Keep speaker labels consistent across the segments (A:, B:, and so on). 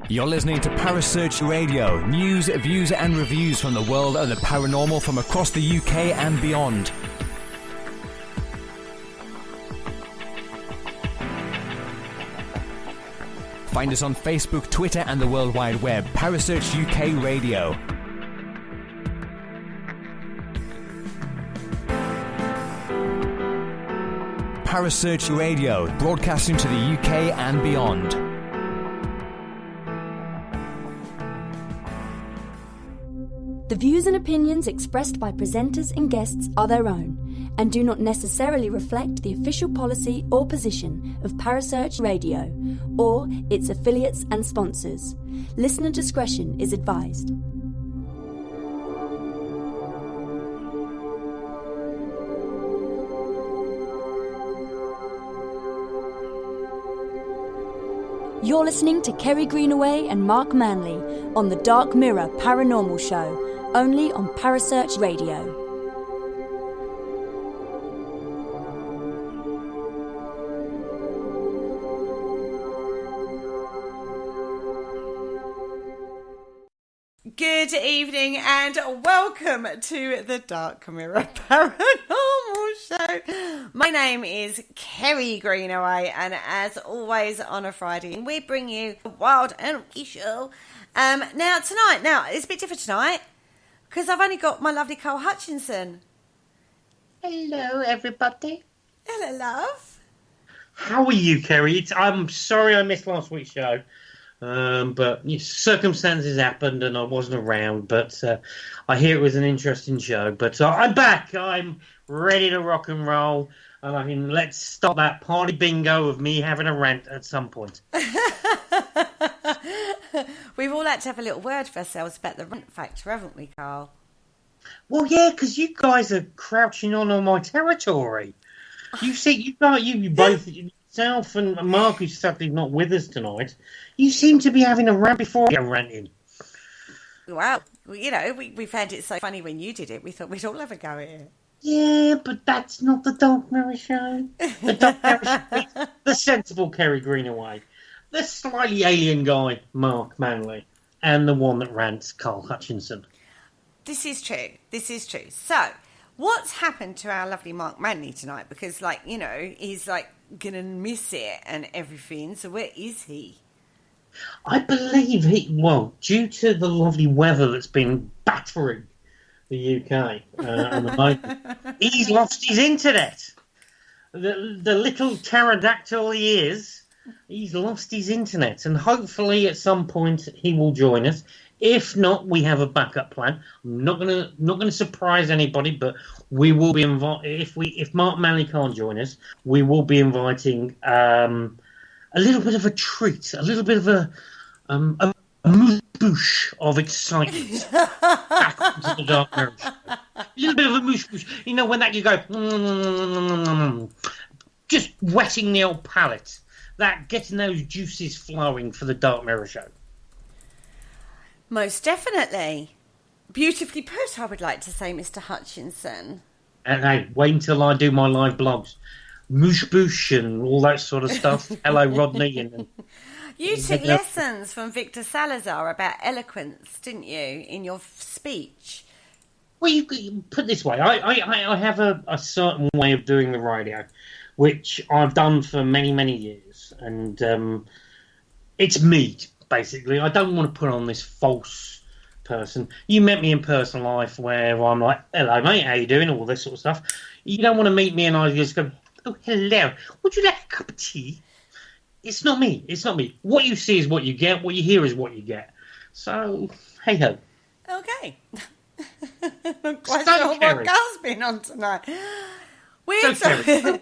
A: You're listening to Parasearch Radio, news, views and reviews from the world of the paranormal from across the UK and beyond. Find us on Facebook, Twitter and the World Wide Web. Parasearch UK Radio. Parasearch Radio, broadcasting to the UK and beyond.
B: The views and opinions expressed by presenters and guests are their own and do not necessarily reflect the official policy or position of Parasearch Radio or its affiliates and sponsors. Listener discretion is advised. You're listening to Kerry Greenaway and Mark Manley on the Dark Mirror Paranormal Show, only on Parasearch Radio.
C: Good evening and welcome to the Dark Mirror Paranormal Show. My name is Kerry Greenaway, and as always on a Friday, we bring you a wild and wonky show. Now it's a bit different tonight because I've only got my lovely Cole Hutchinson.
D: Hello, everybody.
C: Hello, love.
D: How are you, Kerry? I'm sorry I missed last week's show. But circumstances happened and I wasn't around. But I hear it was an interesting show. But I'm back. I'm ready to rock and roll. And I mean, let's start that party bingo of me having a rant at some point.
C: We've all had to have a little word for ourselves about the rant factor, haven't we, Carl?
D: Well, yeah, because you guys are crouching on my territory. You see, you both, yourself and Mark, who's sadly not with us tonight, you seem to be having a rant before I get ranting.
C: Wow. Well, you know, we found it so funny when you did it. We thought we'd all have a go at it.
D: Yeah, but that's not the Dark Mirror Show. The Dark Mirror Show is the sensible Kerry Greenaway, the slightly alien guy, Mark Manley, and the one that rants, Carl Hutchinson.
C: This is true. So, what's happened to our lovely Mark Manley tonight? Because, he's, going to miss it and everything. So where is he?
D: I believe due to the lovely weather that's been battering the UK at the moment, he's lost his internet. The little pterodactyl he is, he's lost his internet. And hopefully at some point he will join us. If not, we have a backup plan. I'm not gonna surprise anybody, but we will be if Mark Manley can't join us, we will be inviting a little bit of a treat, a little bit of a moosh of excitement back onto the Dark Mirror Show. A little bit of a moosh. You know, when that you go, just wetting the old palate, that getting those juices flowing for the Dark Mirror Show.
C: Most definitely. Beautifully put, I would like to say, Mr. Hutchinson.
D: And hey, wait until I do my live blogs. Moosh boosh and all that sort of stuff. Hello, Rodney. And
C: you took lessons from Victor Salazar about eloquence, didn't you, in your speech?
D: Well, you put it this way. I have a certain way of doing the radio, which I've done for many, many years. And it's me, basically. I don't want to put on this false person. You met me in personal life where I'm like, hello, mate, how you doing? All this sort of stuff. You don't want to meet me and I just go, oh, hello. Would you like a cup of tea? It's not me. What you see is what you get. What you hear is what you get. So, hey-ho.
C: Okay. I'm quite sure what Carl's been on tonight.
D: What are we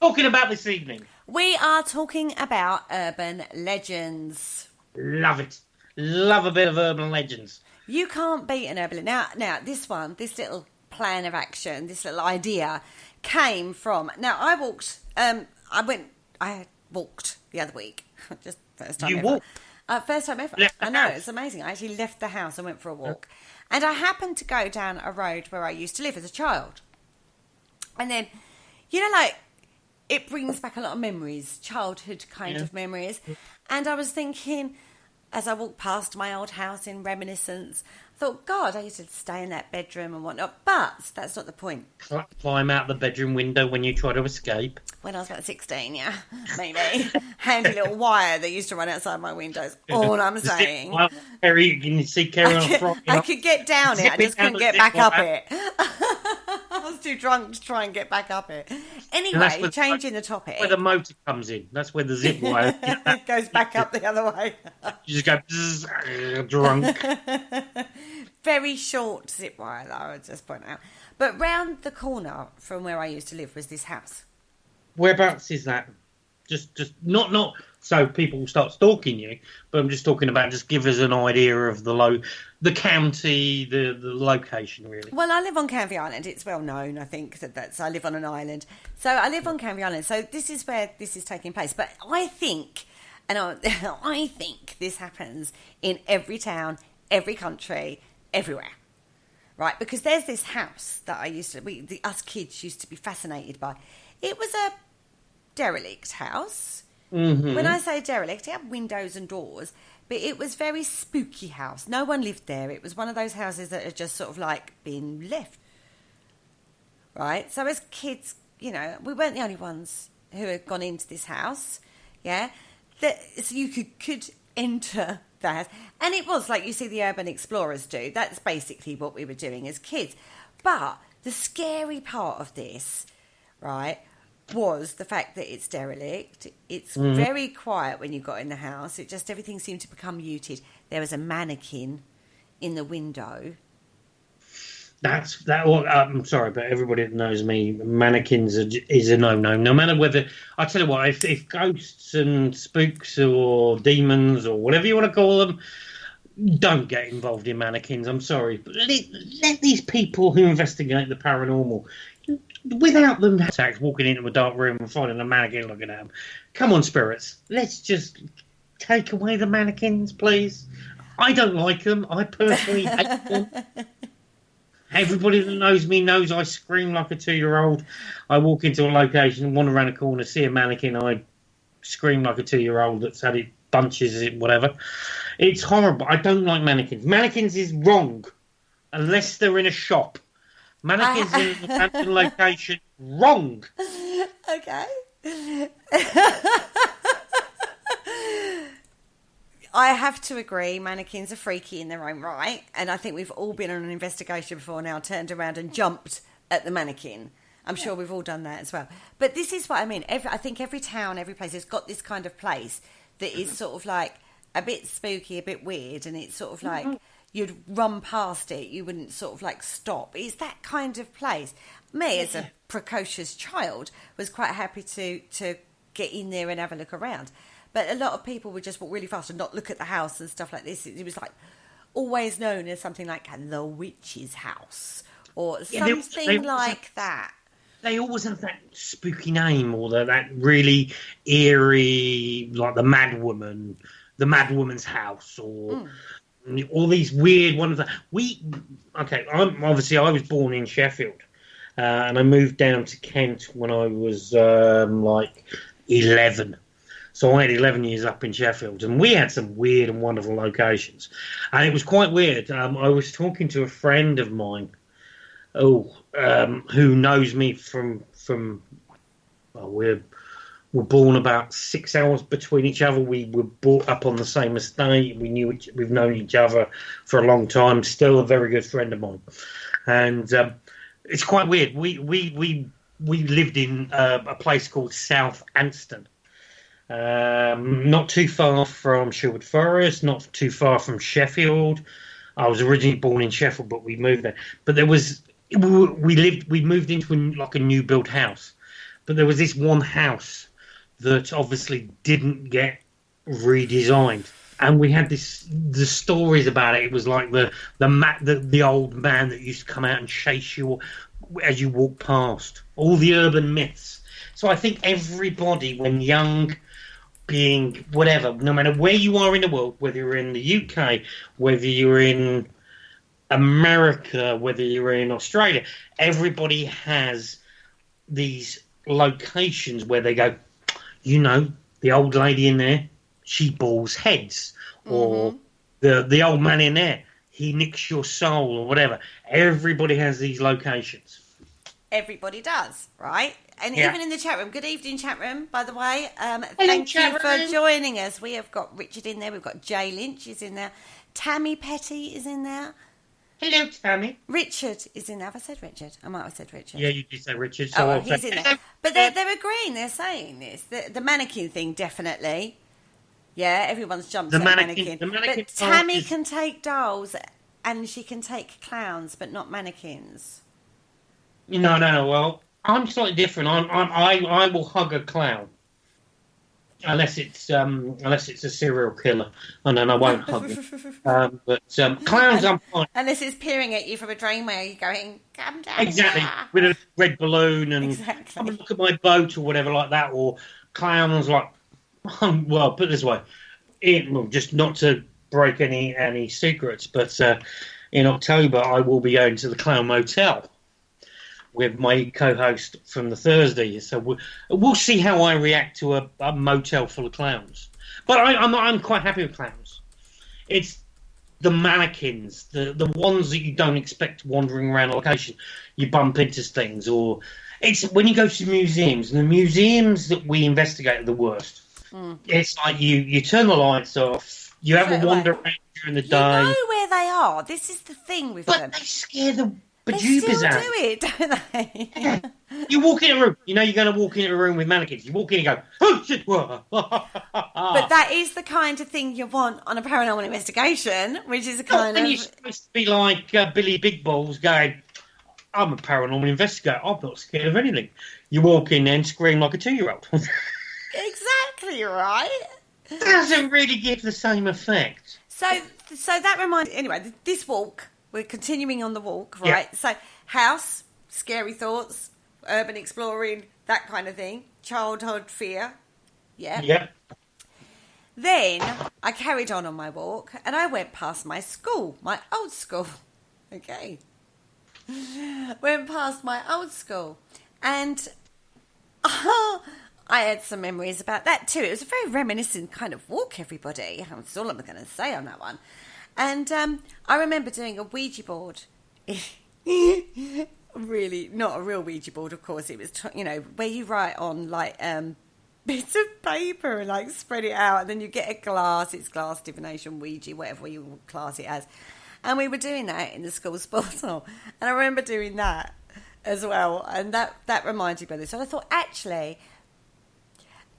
D: talking about this evening?
C: We are talking about urban legends.
D: Love it. Love a bit of urban legends.
C: You can't beat an urban legend. Now, this little plan of action, this little idea came from... Now, I walked the other week. Just first time
D: you
C: ever.
D: walked?
C: First time ever.
D: Left the
C: I know,
D: house.
C: it's amazing. I actually left the house and went for a walk. And I happened to go down a road where I used to live as a child. And then, like, it brings back a lot of memories, childhood kind of memories. And I was thinking, as I walked past my old house in reminiscence, I thought, God, I used to stay in that bedroom and whatnot. But that's not the point.
D: Climb out the bedroom window when you try to escape.
C: When I was about 16, yeah, maybe. Handy little wire that used to run outside my windows. All I'm saying.
D: Well, Kerry, you can see Kerry on a front.
C: I could get down it. I just couldn't get back up it. I was too drunk to try and get back up it. Anyway, changing the topic.
D: Where the motor comes in. That's where the zip wire
C: goes back up the other way.
D: You just go bzzz, drunk.
C: Very short zip wire, though, I would just point out. But round the corner from where I used to live was this house.
D: Whereabouts is that? Just not so people will start stalking you, but I'm just talking about just give us an idea of the county, the location, really.
C: Well, I live on Canvey Island. It's well known, I think, that I live on an island. So I live on Canvey Island. So this is where this is taking place. But I think, I think this happens in every town, every country, everywhere. Right? Because there's this house that us kids used to be fascinated by. It was a derelict house. Mm-hmm. When I say derelict, it had windows and doors, but it was very spooky house. No one lived there. It was one of those houses that had just sort of like been left. Right? So as kids, we weren't the only ones who had gone into this house. Yeah? So you could enter the house. And it was like you see the urban explorers do. That's basically what we were doing as kids. But the scary part of this, right, was the fact that it's derelict. It's very quiet when you got in the house. Everything seemed to become muted. There was a mannequin in the window.
D: I'm sorry, but everybody that knows me, mannequins is a no-no. No matter whether, I tell you what, if ghosts and spooks or demons or whatever you want to call them, don't get involved in mannequins. I'm sorry, but let these people who investigate the paranormal, without them attacks, walking into a dark room and finding a mannequin looking at them. Come on, spirits, let's just take away the mannequins, please. I don't like them. I personally hate them. Everybody that knows me knows I scream like a 2-year-old. I walk into a location, wander around a corner, see a mannequin, I scream like a 2-year-old that's had it bunches, it whatever. It's horrible. I don't like mannequins. Mannequins is wrong, unless they're in a shop. Mannequins in an abandoned location, wrong.
C: Okay. I have to agree, mannequins are freaky in their own right, and I think we've all been on an investigation before now, turned around and jumped at the mannequin. I'm sure we've all done that as well. But this is what I mean. I think every town, every place has got this kind of place that is sort of like a bit spooky, a bit weird, and it's sort of like you'd run past it, you wouldn't sort of like stop. It's that kind of place. Me, as a precocious child, was quite happy to get in there and have a look around. But a lot of people would just walk really fast and not look at the house and stuff like this. It was like always known as something like the witch's house or something like that.
D: They always have that spooky name or that really eerie, like the Madwoman's house, or all these weird ones. I was born in Sheffield, and I moved down to Kent when I was like 11. So I had 11 years up in Sheffield, and we had some weird and wonderful locations. And it was quite weird. I was talking to a friend of mine, who knows me from we're born about 6 hours between each other. We were brought up on the same estate. We've known each other for a long time. Still a very good friend of mine, and it's quite weird. We lived in a place called South Anston. Not too far from Sherwood Forest, not too far from Sheffield. I was originally born in Sheffield, but we moved there. But we moved into a new built house. But there was this one house that obviously didn't get redesigned. And we had the stories about it. It was like the old man that used to come out and chase you as you walk past. All the urban myths. So I think everybody, when young being whatever, no matter where you are in the world, whether you're in the UK, whether you're in America, whether you're in Australia, everybody has these locations where they go, you know, the old lady in there, she balls heads, or the old man in there, he nicks your soul, or whatever. Everybody has these locations.
C: Everybody does, right? And
D: Yeah.
C: even in the chat room. Good evening, chat room, by the way.
D: Hello,
C: Thank you
D: chat
C: for
D: room.
C: joining us. We have got Richard in there. We've got Jay Lynch is in there. Tammy Petty is in there.
D: Hello, Tammy.
C: Richard is in there. Have I said Richard? I might have said Richard.
D: Yeah, you did say Richard.
C: Oh,
D: So
C: well,
D: I'll
C: he's
D: say
C: in there. But they're agreeing. They're saying this. The mannequin thing, definitely. Yeah, everyone's jumped
D: The
C: at
D: mannequin- the mannequin
C: But
D: part
C: Tammy
D: is-
C: can take dolls and she can take clowns, but not mannequins.
D: No. Well, I'm slightly different. I will hug a clown, unless it's a serial killer, and then I won't hug him. But clowns, I'm fine.
C: Unless it's peering at you from a drain where you're going, come down
D: Exactly,
C: here."
D: with a red balloon and
C: Exactly.
D: come and look at my boat or whatever like that. Or clowns like, well, put it this way, just not to break any secrets, but in October I will be going to the Clown Motel with my co-host from the Thursday. So we'll see how I react to a motel full of clowns. But I'm quite happy with clowns. It's the mannequins, the ones that you don't expect wandering around a location. You bump into things, or it's when you go to museums, and the museums that we investigate are the worst. It's like you turn the lights off, you have
C: Straight
D: a wander
C: away.
D: around during the
C: You
D: day,
C: know where they are. This is the thing with
D: but
C: them.
D: they scare the
C: They
D: bejeebers
C: still
D: out.
C: do it, don't they?
D: You walk in a room, you know you're going to walk into a room with mannequins. You walk in and go, oh shit, whoa.
C: But that is the kind of thing you want on a paranormal investigation, which is a kind
D: And
C: of...
D: you're supposed to be like Billy Big Balls going, I'm a paranormal investigator. I'm not scared of anything. You walk in there and scream like a 2-year-old.
C: Exactly right.
D: Doesn't really give the same effect.
C: So that reminds... Anyway, this walk, we're continuing on the walk, right?
D: Yeah.
C: So house, scary thoughts, urban exploring, that kind of thing, childhood fear. Yeah.
D: Yeah.
C: Then I carried on my walk and I went past my school, my old school. Okay. Went past my old school and I had some memories about that too. It was a very reminiscent kind of walk, everybody. That's all I'm going to say on that one. And I remember doing a Ouija board. Really, not a real Ouija board, of course. It was, where you write on like bits of paper and like spread it out, and then you get a glass. It's glass divination, Ouija, whatever you class it as. And we were doing that in the school sports hall, and I remember doing that as well. And that reminded me of this. So I thought, actually,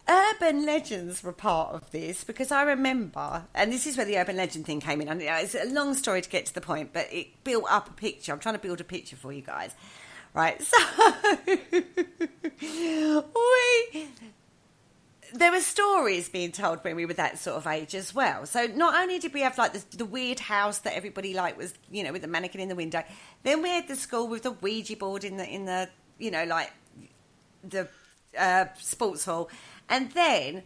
C: urban legends were part of this, because I remember, and this is where the urban legend thing came in. And it's a long story to get to the point, but it built up a picture. I'm trying to build a picture for you guys, right? So there were stories being told when we were that sort of age as well. So not only did we have like the weird house that everybody like was, with the mannequin in the window, then we had the school with the Ouija board in the like the sports hall, and then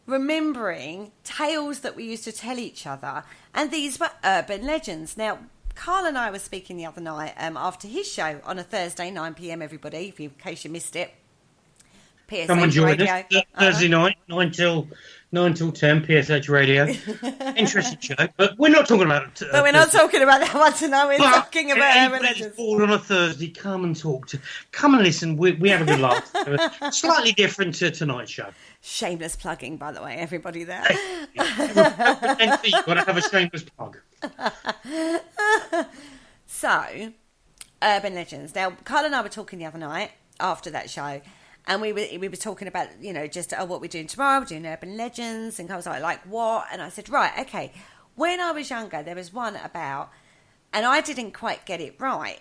C: remembering tales that we used to tell each other, and these were urban legends. Now, Carl and I were speaking the other night after his show on a Thursday, 9 p.m. everybody, in case you missed it. PSH
D: Come and join
C: Radio.
D: us Thursday night, 9 till 10, PSH Radio. Interesting show, but we're not talking about
C: But we're not talking about that one tonight. We're talking about urban
D: anybody that's
C: legends.
D: bored on a Thursday, come and listen. We have a good laugh. Slightly different to tonight's show.
C: Shameless plugging, by the way, everybody there.
D: You've got to have a shameless plug.
C: So, urban legends. Now, Carl and I were talking the other night after that show, and we were talking about, just what we're doing tomorrow. We're doing urban legends, and Carl was like what? And I said, right, okay. When I was younger, there was one about, and I didn't quite get it right,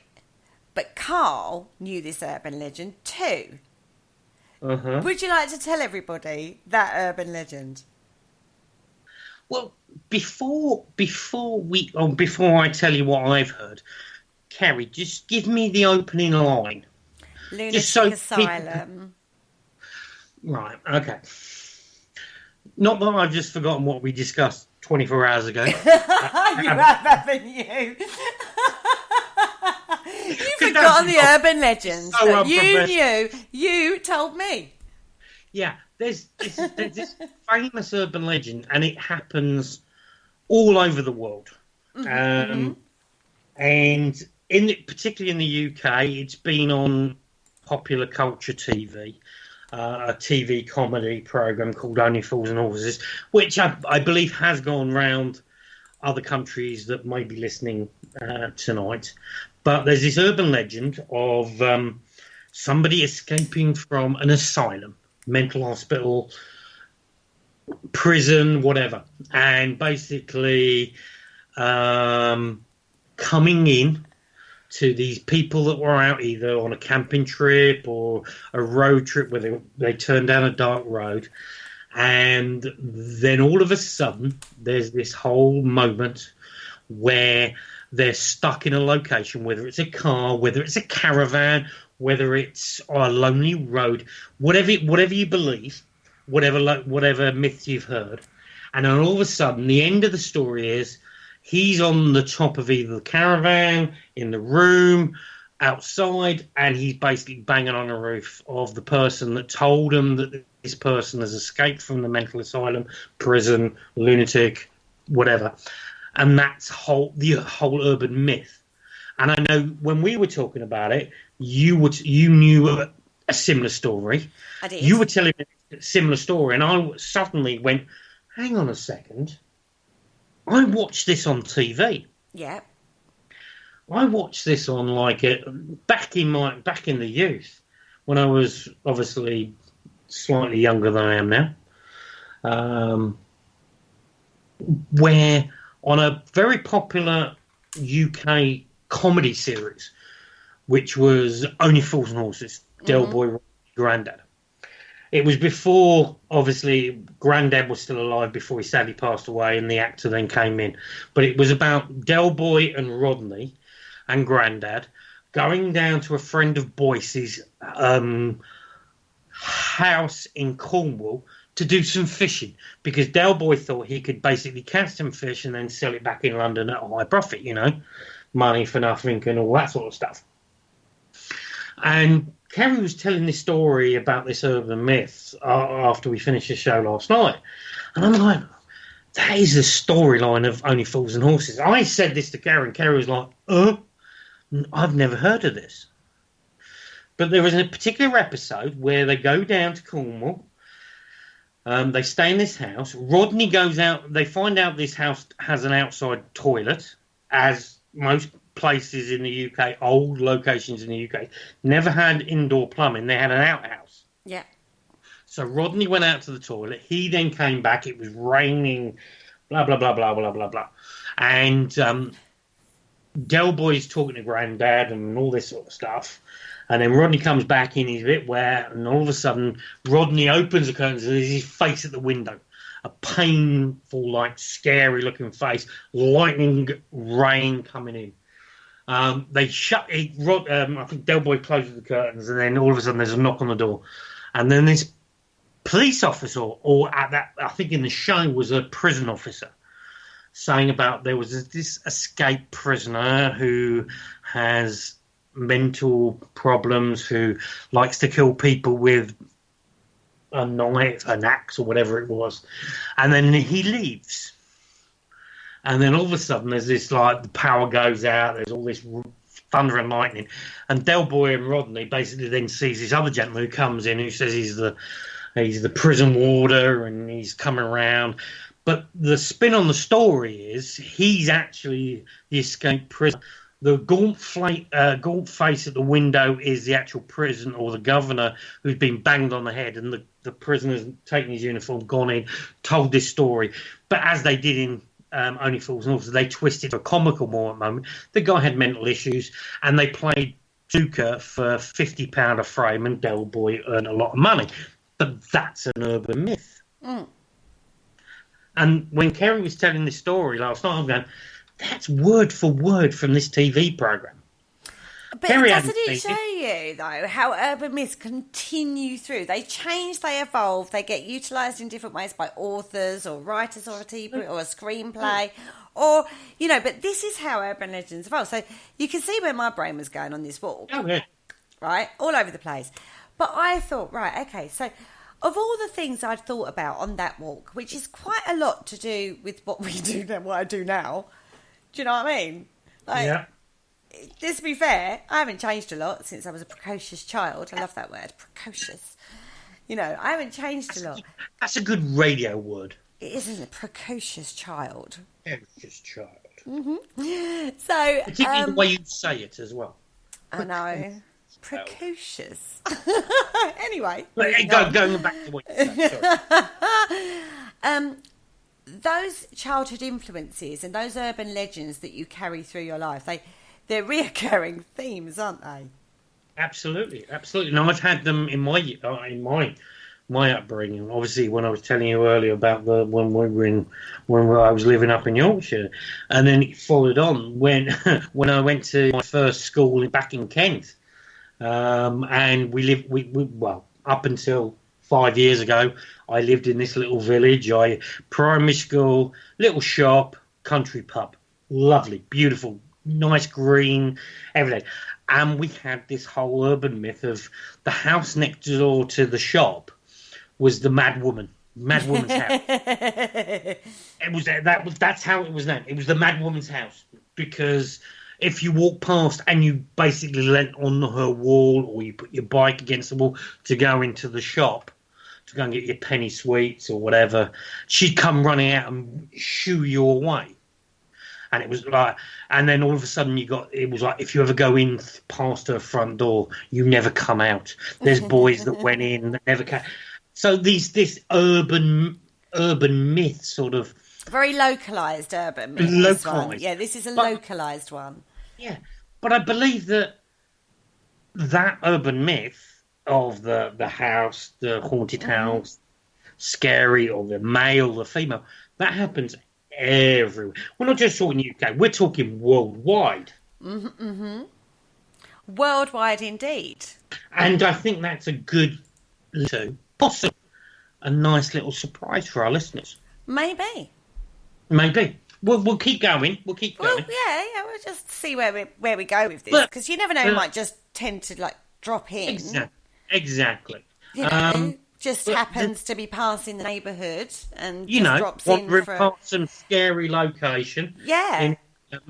C: but Carl knew this urban legend too.
D: Uh-huh.
C: Would you like to tell everybody that urban legend?
D: Well, before I tell you what I've heard, Kerry, just give me the opening line.
C: Lunatic
D: Just so
C: Asylum.
D: Right, okay. Not that I've just forgotten what we discussed 24 hours ago.
C: You have, haven't you? You've forgotten the urban legends
D: so
C: that you knew. You told me.
D: Yeah, there's this famous urban legend, and it happens all over the world. And particularly in the UK, it's been on popular culture TV, a TV comedy program called Only Fools and Horses, which I believe has gone round other countries that may be listening tonight. But there's this urban legend of somebody escaping from an asylum, mental hospital, prison, whatever, and basically coming in to these people that were out either on a camping trip or a road trip where they turned down a dark road, and then all of a sudden there's this whole moment where they're stuck in a location, whether it's a car, whether it's a caravan, whether it's a lonely road, whatever you believe, whatever myths you've heard, and then all of a sudden the end of the story is he's on the top of either the caravan, in the room, outside, and he's basically banging on the roof of the person that told him that this person has escaped from the mental asylum, prison, lunatic, whatever. And that's the whole urban myth. And I know when we were talking about it, you knew a similar story.
C: I did.
D: You were telling me a similar story, and I suddenly went, hang on a second. I watched this on TV.
C: Yeah.
D: I watched this on back in the youth, when I was obviously slightly younger than I am now. Where on a very popular UK comedy series, which was Only Fools and Horses, Del Boy, Grandad. It was before, obviously, Grandad was still alive before he sadly passed away, and the actor then came in. But it was about Del Boy and Rodney and Grandad going down to a friend of Boyce's house in Cornwall to do some fishing, because Del Boy thought he could basically catch some fish and then sell it back in London at a high profit, money for nothing and all that sort of stuff. And Kerry was telling this story about this urban myth after we finished the show last night. And I'm like, that is the storyline of Only Fools and Horses. I said this to Kerry, and Kerry was like, I've never heard of this. But there was a particular episode where they go down to Cornwall. They stay in this house. Rodney goes out. They find out this house has an outside toilet, as most places in the UK, old locations in the UK, never had indoor plumbing. They had an outhouse.
C: Yeah.
D: So Rodney went out to the toilet. He then came back. It was raining, blah, blah, blah, blah, blah, blah, blah. And Del Boy's talking to Grandad and all this sort of stuff. And then Rodney comes back in, he's a bit wet, and all of a sudden Rodney opens the curtains and there's his face at the window. A painful, scary-looking face, lightning, rain coming in. They shut it. I think Del Boy closes the curtains, and then all of a sudden there's a knock on the door, and then this police officer, or at that, I think in the show was a prison officer, saying about there was this escaped prisoner who has mental problems, who likes to kill people with a knife, an axe, or whatever it was, and then he leaves. And then all of a sudden, there's this, the power goes out, there's all this thunder and lightning. And Del Boy and Rodney basically then sees this other gentleman who comes in, who says he's the prison warder, and he's coming around. But the spin on the story is he's actually the escaped prisoner. The gaunt face at the window is the actual prison, or the governor, who's been banged on the head, and the prisoner's taken his uniform, gone in, told this story. But as they did in Only Fools and Horses, they twisted to a comical moment. The guy had mental issues, and they played Duker for £50 a frame, and Del Boy earned a lot of money. But that's an urban myth. Mm. And when Kerry was telling this story last night, I'm going, that's word for word from this TV program.
C: But
D: Kerry
C: doesn't
D: hadn't
C: it
D: seen
C: show you, though, how urban myths continue through? They change, they evolve, they get utilised in different ways by authors or writers or a TV or a screenplay. Or, but this is how urban legends evolve. So you can see where my brain was going on this walk.
D: Oh, yeah.
C: Right? All over the place. But I thought, right, okay, so of all the things I'd thought about on that walk, which is quite a lot to do with what we do now, what I do now, do you know what I mean?
D: Yeah.
C: Just to be fair, I haven't changed a lot since I was a precocious child. I love that word, precocious. I haven't changed a lot.
D: That's a good radio word.
C: It isn't a precocious child.
D: Precocious child.
C: So,
D: particularly the way you say it as well.
C: I know. Precocious. Anyway.
D: Going back to what you said, sorry.
C: Those childhood influences and those urban legends that you carry through your life, they're reoccurring themes, aren't they?
D: Absolutely. And I've had them in my upbringing. Obviously, when I was telling you earlier about when I was living up in Yorkshire, and then it followed on when I went to my first school back in Kent, and well, up until 5 years ago, I lived in this little village. Primary school, little shop, country pub, lovely, beautiful, nice green, everything. And we had this whole urban myth of the house next door to the shop was the mad woman's house. That's how it was known. It was the mad woman's house, because if you walk past and you basically leant on her wall, or you put your bike against the wall to go into the shop to go and get your penny sweets or whatever, she'd come running out and shoo you away. And it was like, and then all of a sudden it was like, if you ever go in past her front door, you never come out. There's boys that went in that never came. So this urban myth sort of
C: very localised urban myth.
D: Localised.
C: Yeah, this is a localised one.
D: Yeah, but I believe that urban myth of the house, the haunted house, scary, or the male, the female, that happens everywhere. We're not just talking UK, we're talking worldwide.
C: Worldwide indeed.
D: And I think that's a good, possibly a nice little surprise for our listeners.
C: Maybe.
D: We'll keep going. We'll
C: yeah, we'll just see where we go with this, because you never know, it might just tend to drop in.
D: Exactly.
C: Just happens to be passing the neighbourhood and drops
D: wandering
C: in
D: past some scary location.
C: Yeah.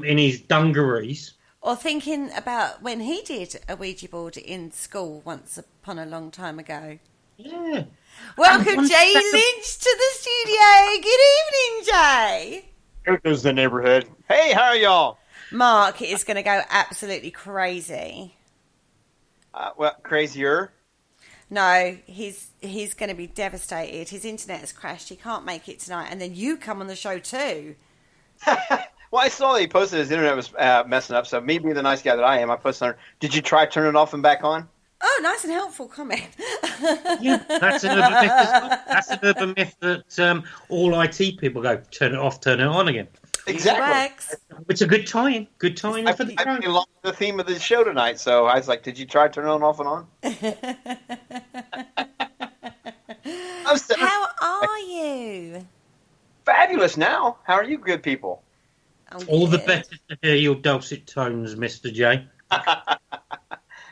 D: In his dungarees.
C: Or thinking about when he did a Ouija board in school once upon a long time ago.
D: Yeah.
C: Welcome, Jay Lynch, to the studio. Good evening, Jay.
E: Here goes the neighborhood. Hey, how are y'all?
C: Mark is going to go absolutely crazy.
E: Crazier?
C: No, he's going to be devastated. His internet has crashed. He can't make it tonight. And then you come on the show too.
E: Well, I saw that he posted his internet was messing up. So me being the nice guy that I am, I posted on. Did you try turning it off and back on?
C: Oh, nice and helpful comment.
D: Yeah, that's an urban myth as well. That's an urban myth that all IT people go, turn it off, turn it on again.
E: Exactly.
D: It's a good tie-in. Good tie-in for the show.
E: I belong to the theme of the show tonight, so I was like, did you try turning it off and on?
C: How are you?
E: Fabulous now. How are you good people?
D: All the better to hear your dulcet tones, Mr. J.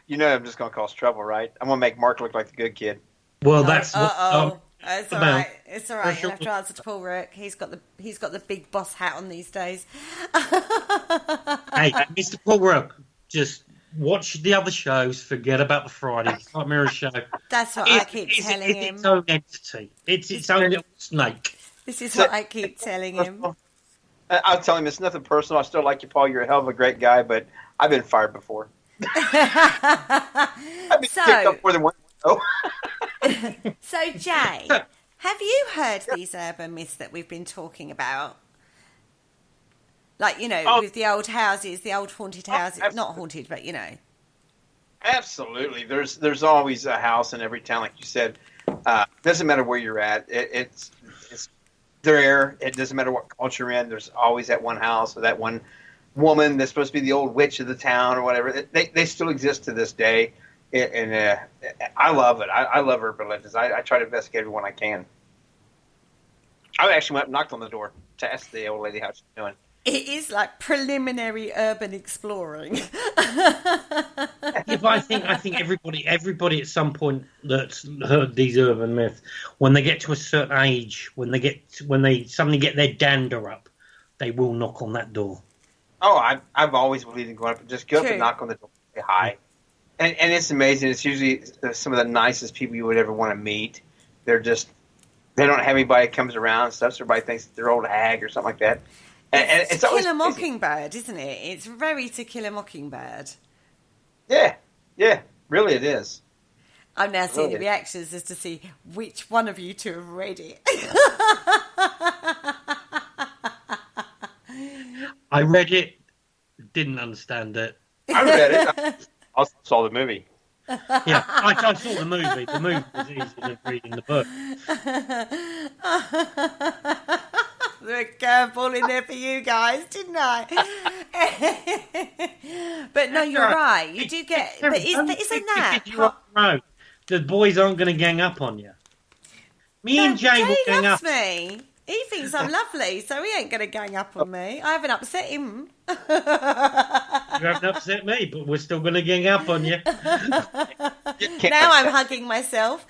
E: You know I'm just going to cause trouble, right? I'm going to make Mark look like the good kid.
D: Well, that's
C: it's all right. It's all right. You'll have to answer to Paul Rook. He's got the big boss hat on these days.
D: Hey, Mr. Paul Rook, just watch the other shows. Forget about the Friday Night Mirror show.
C: That's what I keep telling him.
D: It's its own entity. It's its own little snake.
C: This is what I keep telling him.
E: I'll tell him it's nothing personal. I still like you, Paul. You're a hell of a great guy, but I've been fired before. I've been kicked up more than once.
C: So, Jay, have you heard these urban myths that we've been talking about? Like, with the old houses, the old haunted houses. Not haunted, but,
E: Absolutely. There's always a house in every town, like you said. Doesn't matter where you're at. It's there. It doesn't matter what culture you're in. There's always that one house or that one woman that's supposed to be the old witch of the town or whatever. They still exist to this day, and I love it. I love urban legends. I try to investigate every one I can. I actually went and knocked on the door to ask the old lady how she's doing.
C: It is like preliminary urban exploring.
D: Yeah, but I think everybody at some point that's heard these urban myths, when they get to a certain age, when they suddenly get their dander up, they will knock on that door.
E: Oh, I've always believed in going up and just go up and knock on the door, say hi, and it's amazing. It's usually some of the nicest people you would ever want to meet. They don't have anybody that comes around and stuff. So everybody thinks they're old hag or something like that. And
C: It's To Kill a Mockingbird, isn't it? It's very To Kill a Mockingbird.
E: Yeah, really it is.
C: I'm now seeing the reactions as to see which one of you two have read it.
D: I read it, didn't understand it.
E: I read it. I also saw the movie.
D: Yeah, I saw the movie. The movie was easier than reading the book.
C: There's a curveball in there for you guys, didn't I? But no, you're right. You do get. But isn't that?
D: The boys aren't going to gang up on you. Me and Jay will gang up.
C: Me. He thinks I'm lovely, so he ain't going to gang up on me. I haven't upset him.
D: You haven't upset me, but we're still going to gang up on you.
C: Now I'm hugging myself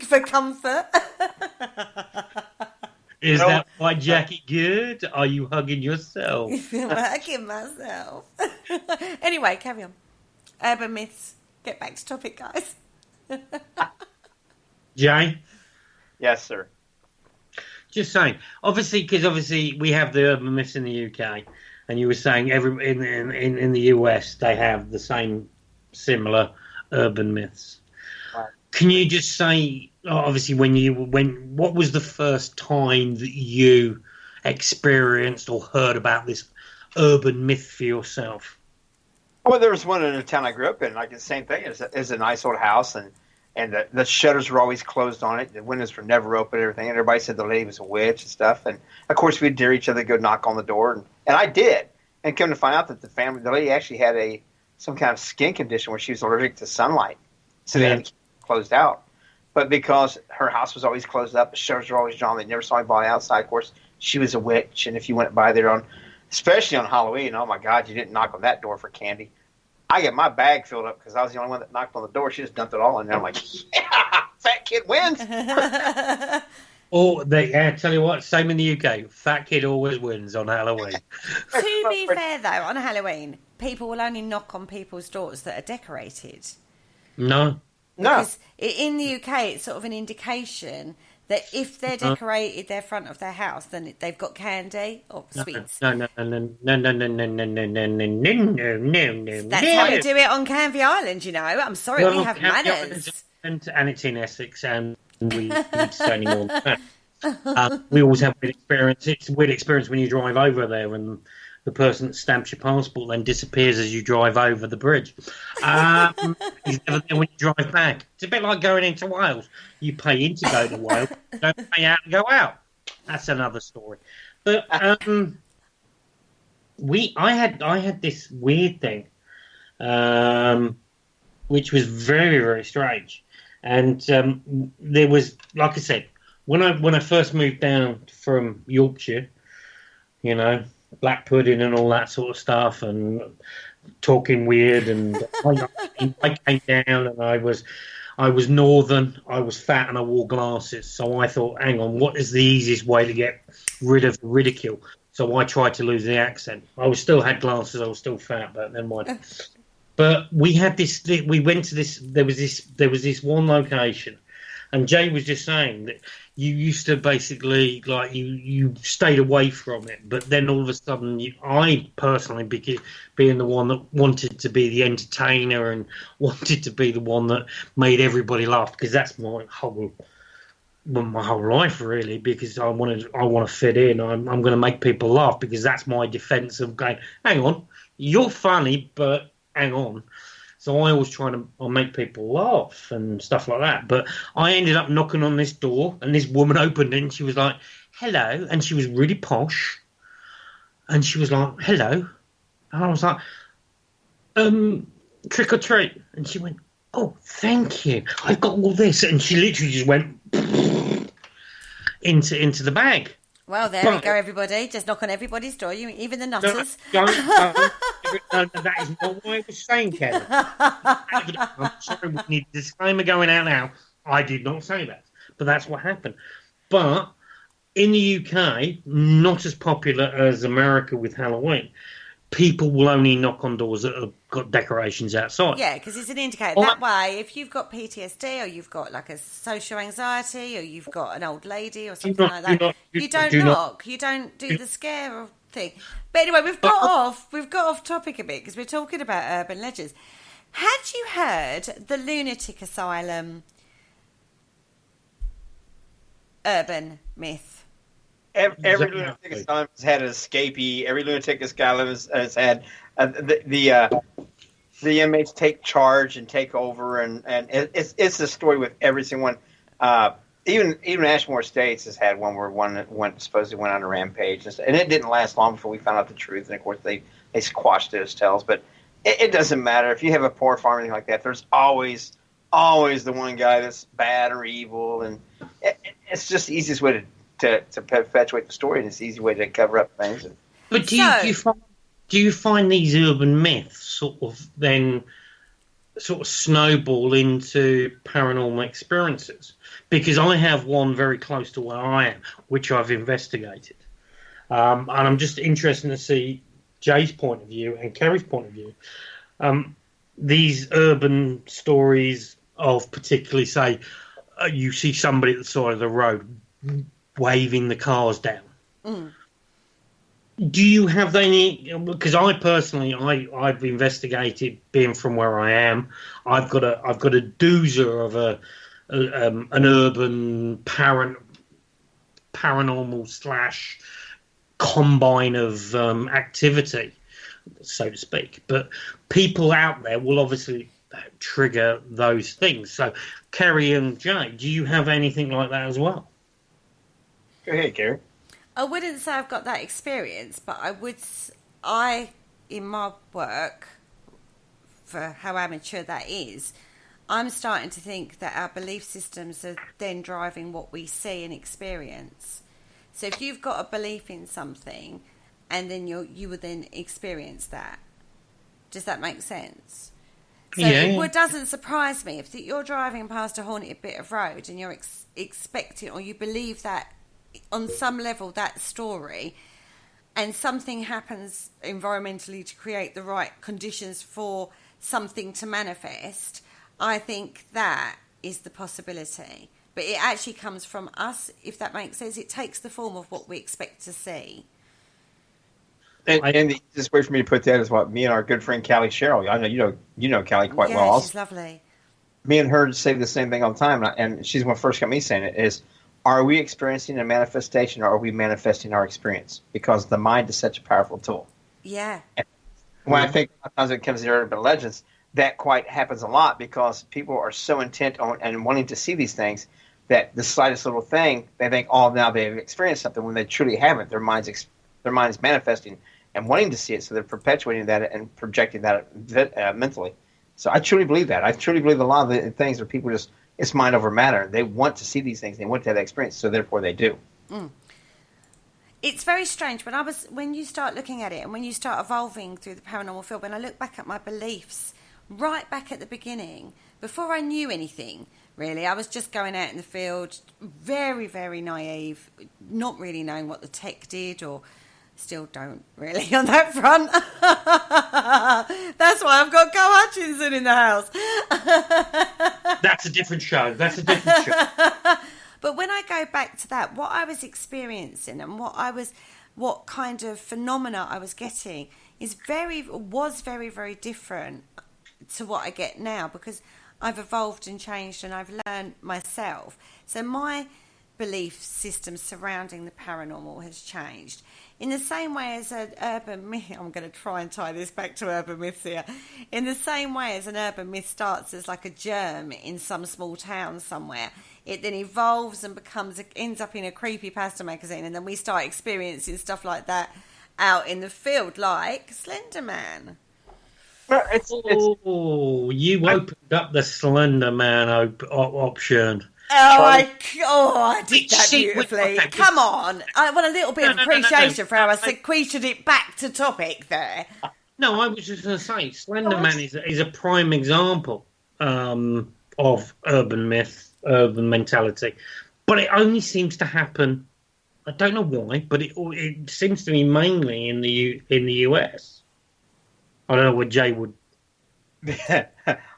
C: for comfort.
D: Is that white jacket good? Are you hugging yourself?
C: I'm hugging myself. Anyway, carry on. Urban myths. Get back to topic, guys.
D: Jay?
E: Yes, sir.
D: Just saying. Obviously, we have the urban myths in the UK, and you were saying in the US they have the same similar urban myths.
E: Right.
D: Can you just say, obviously, what was the first time that you experienced or heard about this urban myth for yourself?
E: Well, there was one in a town I grew up in. Like the same thing. It's a nice old house, and the shutters were always closed on it. The windows were never open. And everything. And everybody said the lady was a witch and stuff. And of course, we'd dare each other to go knock on the door, and I did. And come to find out that the lady actually had some kind of skin condition where she was allergic to sunlight, so they had to keep it closed out. But because her house was always closed up, the shutters were always drawn. They never saw anybody outside. Of course, she was a witch. And if you went by there especially on Halloween, oh my God, you didn't knock on that door for candy. I get my bag filled up because I was the only one that knocked on the door. She just dumped it all in there. I'm like, yeah, fat kid wins.
D: I tell you what, same in the UK. Fat kid always wins on Halloween.
C: To be fair, though, on Halloween, people will only knock on people's doors that are decorated.
D: No.
C: Because in the UK, it's sort of an indication that if they're decorated their front of their house, then they've got candy or sweets.
D: No. That's
C: how we do it on Canvey Island, you know. I'm sorry, we have manners.
D: And it's in Essex, and we need to say any more than that. We always have weird experience. It's a weird experience when you drive over there and the person that stamps your passport then disappears as you drive over the bridge. He's never there when you drive back. It's a bit like going into Wales. You pay in to go to Wales, don't pay out and go out. That's another story. But I had this weird thing, which was very, very strange. And there was, like I said, when I first moved down from Yorkshire, you know, black pudding and all that sort of stuff, and talking weird, and I came down and I was northern, I was fat, and I wore glasses. So I thought, hang on, what is the easiest way to get rid of ridicule? So I tried to lose the accent. I still had glasses, I was still fat, but never mind. But we had this. We went to this. There was this one location, and Jay was just saying that you used to basically you stayed away from it, but then all of a sudden, I personally, being the one that wanted to be the entertainer and wanted to be the one that made everybody laugh, because that's my whole life really. Because I want to fit in. I'm going to make people laugh, because that's my defense of going, hang on, you're funny, but hang on. So I always try to make people laugh and stuff like that. But I ended up knocking on this door, and this woman opened it, and she was like, hello. And she was really posh. And she was like, hello. And I was like, trick or treat. And she went, oh, thank you. I've got all this. And she literally just went into the bag.
C: Well, there we go, everybody. Just knock on everybody's door, even the nutters.
D: No, that is not what I was saying, Kerry. I'm sorry, we need a disclaimer going out now. I did not say that. But that's what happened. But in the UK, not as popular as America with Halloween, people will only knock on doors that have got decorations outside.
C: Yeah, because it's an indicator. That way, if you've got PTSD or you've got like a social anxiety or you've got an old lady or something like that, you don't knock. You don't do the scare thing. But anyway, we've got off topic a bit because we're talking about urban legends. Had you heard the lunatic asylum urban myth?
E: Every lunatic asylum has had an escapee. Every lunatic asylum has had the inmates take charge and take over, and it's a story with every single one. Even Ashmore Estates has had one where one supposedly went on a rampage, and it didn't last long before we found out the truth. And of course, they squashed those tales. But it doesn't matter if you have a poor farm or anything like that. There's always the one guy that's bad or evil, and it's just the easiest way to perpetuate the story, and it's an easy way to cover up things.
D: But do you find these urban myths sort of snowball into paranormal experiences? Because I have one very close to where I am, which I've investigated. And I'm just interested to see Jay's point of view and Kerry's point of view. These urban stories of particularly, say, you see somebody at the side of the road waving the cars down. Mm. Do you have any? Because I personally, I've investigated, being from where I am. I've got a doozer of an urban paranormal / combine of activity, so to speak. But people out there will obviously trigger those things. So, Kerry and Jay, do you have anything like that as well?
E: Go ahead, Kerry.
C: I wouldn't say I've got that experience, but in my work, for how amateur that is, I'm starting to think that our belief systems are then driving what we see and experience. So if you've got a belief in something, and then you will then experience that. Does that make sense? So It doesn't surprise me if you're driving past a haunted bit of road and you're expecting, or you believe that on some level that story, and something happens environmentally to create the right conditions for something to manifest, I think that is the possibility. But it actually comes from us, if that makes sense. It takes the form of what we expect to see.
E: And the easiest way for me to put that is what me and our good friend Callie Sherrill. I know you know Callie quite well.
C: Yeah, she's lovely.
E: Me and her say the same thing all the time, and she's one first got me saying it is, are we experiencing a manifestation, or are we manifesting our experience? Because the mind is such a powerful tool.
C: Yeah.
E: And when I think sometimes it comes to urban legends, that quite happens a lot because people are so intent on and wanting to see these things that the slightest little thing, they think, oh, now they've experienced something, when they truly haven't. Their mind is manifesting and wanting to see it, so they're perpetuating that and projecting that mentally. So I truly believe that. I truly believe a lot of the things where people just, it's mind over matter. They want to see these things. They want to have that experience, so therefore they do.
C: Mm. It's very strange. When you start looking at it and when you start evolving through the paranormal field, when I look back at my beliefs, right back at the beginning, before I knew anything, really, I was just going out in the field, very, very naive, not really knowing what the tech did, or still don't really on that front. That's why I've got Go Hutchinson in the house.
D: That's a different show.
C: But when I go back to that, what I was experiencing and what kind of phenomena I was getting was very, very different to what I get now, because I've evolved and changed and I've learned myself. So my belief system surrounding the paranormal has changed. In the same way as an urban myth, I'm going to try and tie this back to urban myths here. In the same way as an urban myth starts as like a germ in some small town somewhere, it then evolves and ends up in a creepypasta magazine, and then we start experiencing stuff like that out in the field, like Slender Man.
E: Well,
D: You opened up the Slender Man option.
C: I did that
D: See,
C: beautifully.
D: okay,
C: Come on. I want a little bit of appreciation
D: no.
C: for how I sequestered it back to topic there.
D: No, I was just going to say, Slender Man is a prime example of urban myth, urban mentality. But it only seems to happen, I don't know why, but it seems to be mainly in the US. I don't know what Jay would...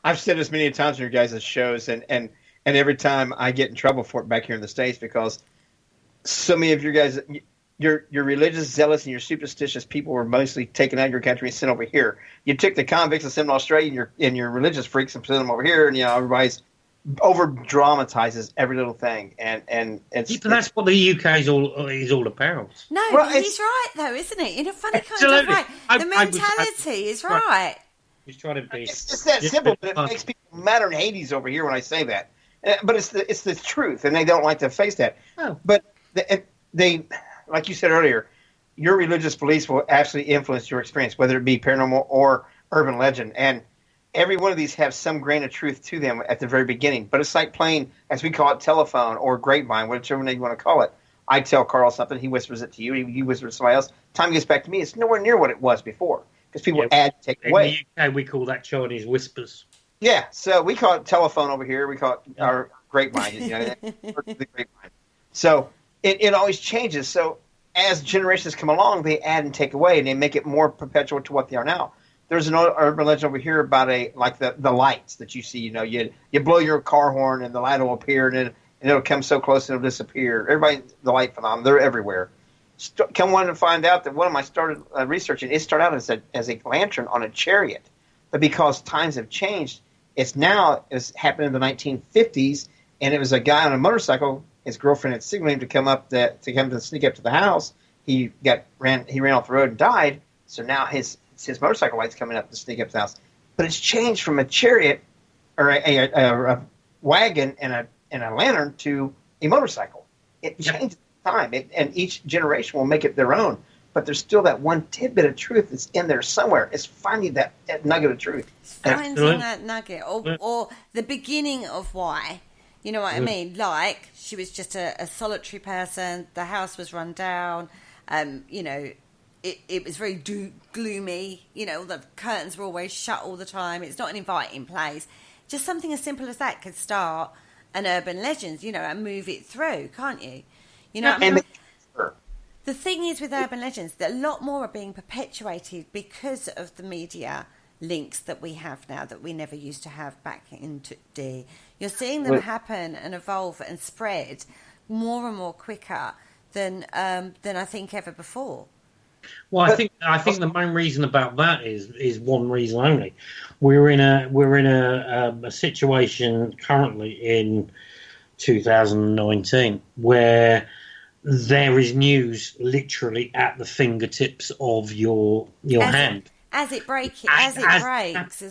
E: I've said this many times on your guys' shows, and every time I get in trouble for it back here in the States because so many of you guys, your religious zealous and your superstitious people were mostly taken out of your country and sent over here. You took the convicts and sent them to Australia, and your religious freaks and sent them over here, and everybody's over dramatizes every little thing, and it's.
D: But that's what the UK is all about.
C: No,
E: Well,
C: he's right though, isn't it? In a funny kind
D: Absolutely.
C: of way. The mentality is right.
D: He's trying to be.
E: It's that simple, but it makes people mad in Hades over here when I say that. But it's the truth, and they don't like to face that.
D: Oh.
E: But they, like you said earlier, your religious beliefs will absolutely influence your experience, whether it be paranormal or urban legend. And every one of these have some grain of truth to them at the very beginning. But it's like playing, as we call it, telephone or grapevine, whichever name you want to call it. I tell Carl something, he whispers it to you, he whispers to somebody else. Time gets back to me, it's nowhere near what it was before. Because people add, take away.
D: In the UK, we call that Chinese whispers.
E: Yeah, so we call it telephone over here. We call it our grapevine. The grapevine. So it always changes. So as generations come along, they add and take away, and they make it more perpetual to what they are now. There's an urban legend over here about the lights that you see. You blow your car horn and the light will appear, and it'll come so close and it'll disappear. The light phenomenon, they're everywhere. Come on to find out that one of my started researching, it started out as a lantern on a chariot, but because times have changed, it's happened in the 1950s, and it was a guy on a motorcycle. His girlfriend had signaled him to come to sneak up to the house. He ran off the road and died. So now his motorcycle light's coming up to sneak up to the house. But it's changed from a chariot or a wagon and a lantern to a motorcycle. It changes time, and each generation will make it their own. But there's still that one tidbit of truth that's in there somewhere. It's finding that nugget of truth.
C: Finding that nugget, or the beginning of why. You know what I mean? Like, she was just a solitary person. The house was run down. It was very gloomy. The curtains were always shut all the time. It's not an inviting place. Just something as simple as that could start an urban legend, and move it through, can't you? What I mean? The thing is with urban legends, that a lot more are being perpetuated because of the media links that we have now that we never used to have back in day. You're seeing them happen and evolve and spread more and more quicker than I think ever before.
D: Well, I think the main reason about that is one reason only. We're in a situation currently in 2019 where there is news literally at the fingertips of your hand.
C: As it breaks as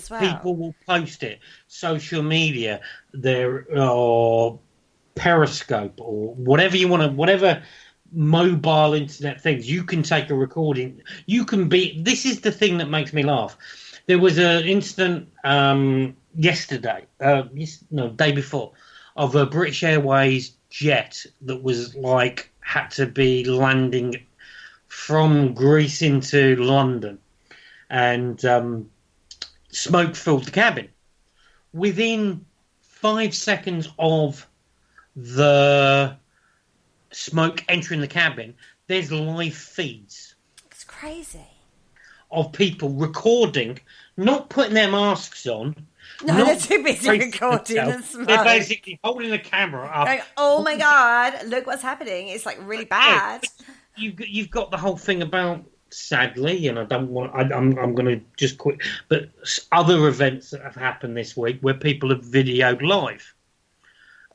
C: well.
D: People will post it. Social media, there are Periscope or whatever you want to, whatever mobile internet things. You can take a recording. This is the thing that makes me laugh. There was an incident day before, of a British Airways jet that was had to be landing from Greece into London, and smoke filled the cabin. Within 5 seconds of the smoke entering the cabin, there's live feeds.
C: It's crazy.
D: Of people recording, not putting their masks on.
C: No, they're too busy recording and smoke.
D: They're basically holding the camera up.
C: Going, oh my God, look what's happening. It's really bad.
D: You've got the whole thing about, sadly, and I'm going to just quit, but other events that have happened this week where people have videoed live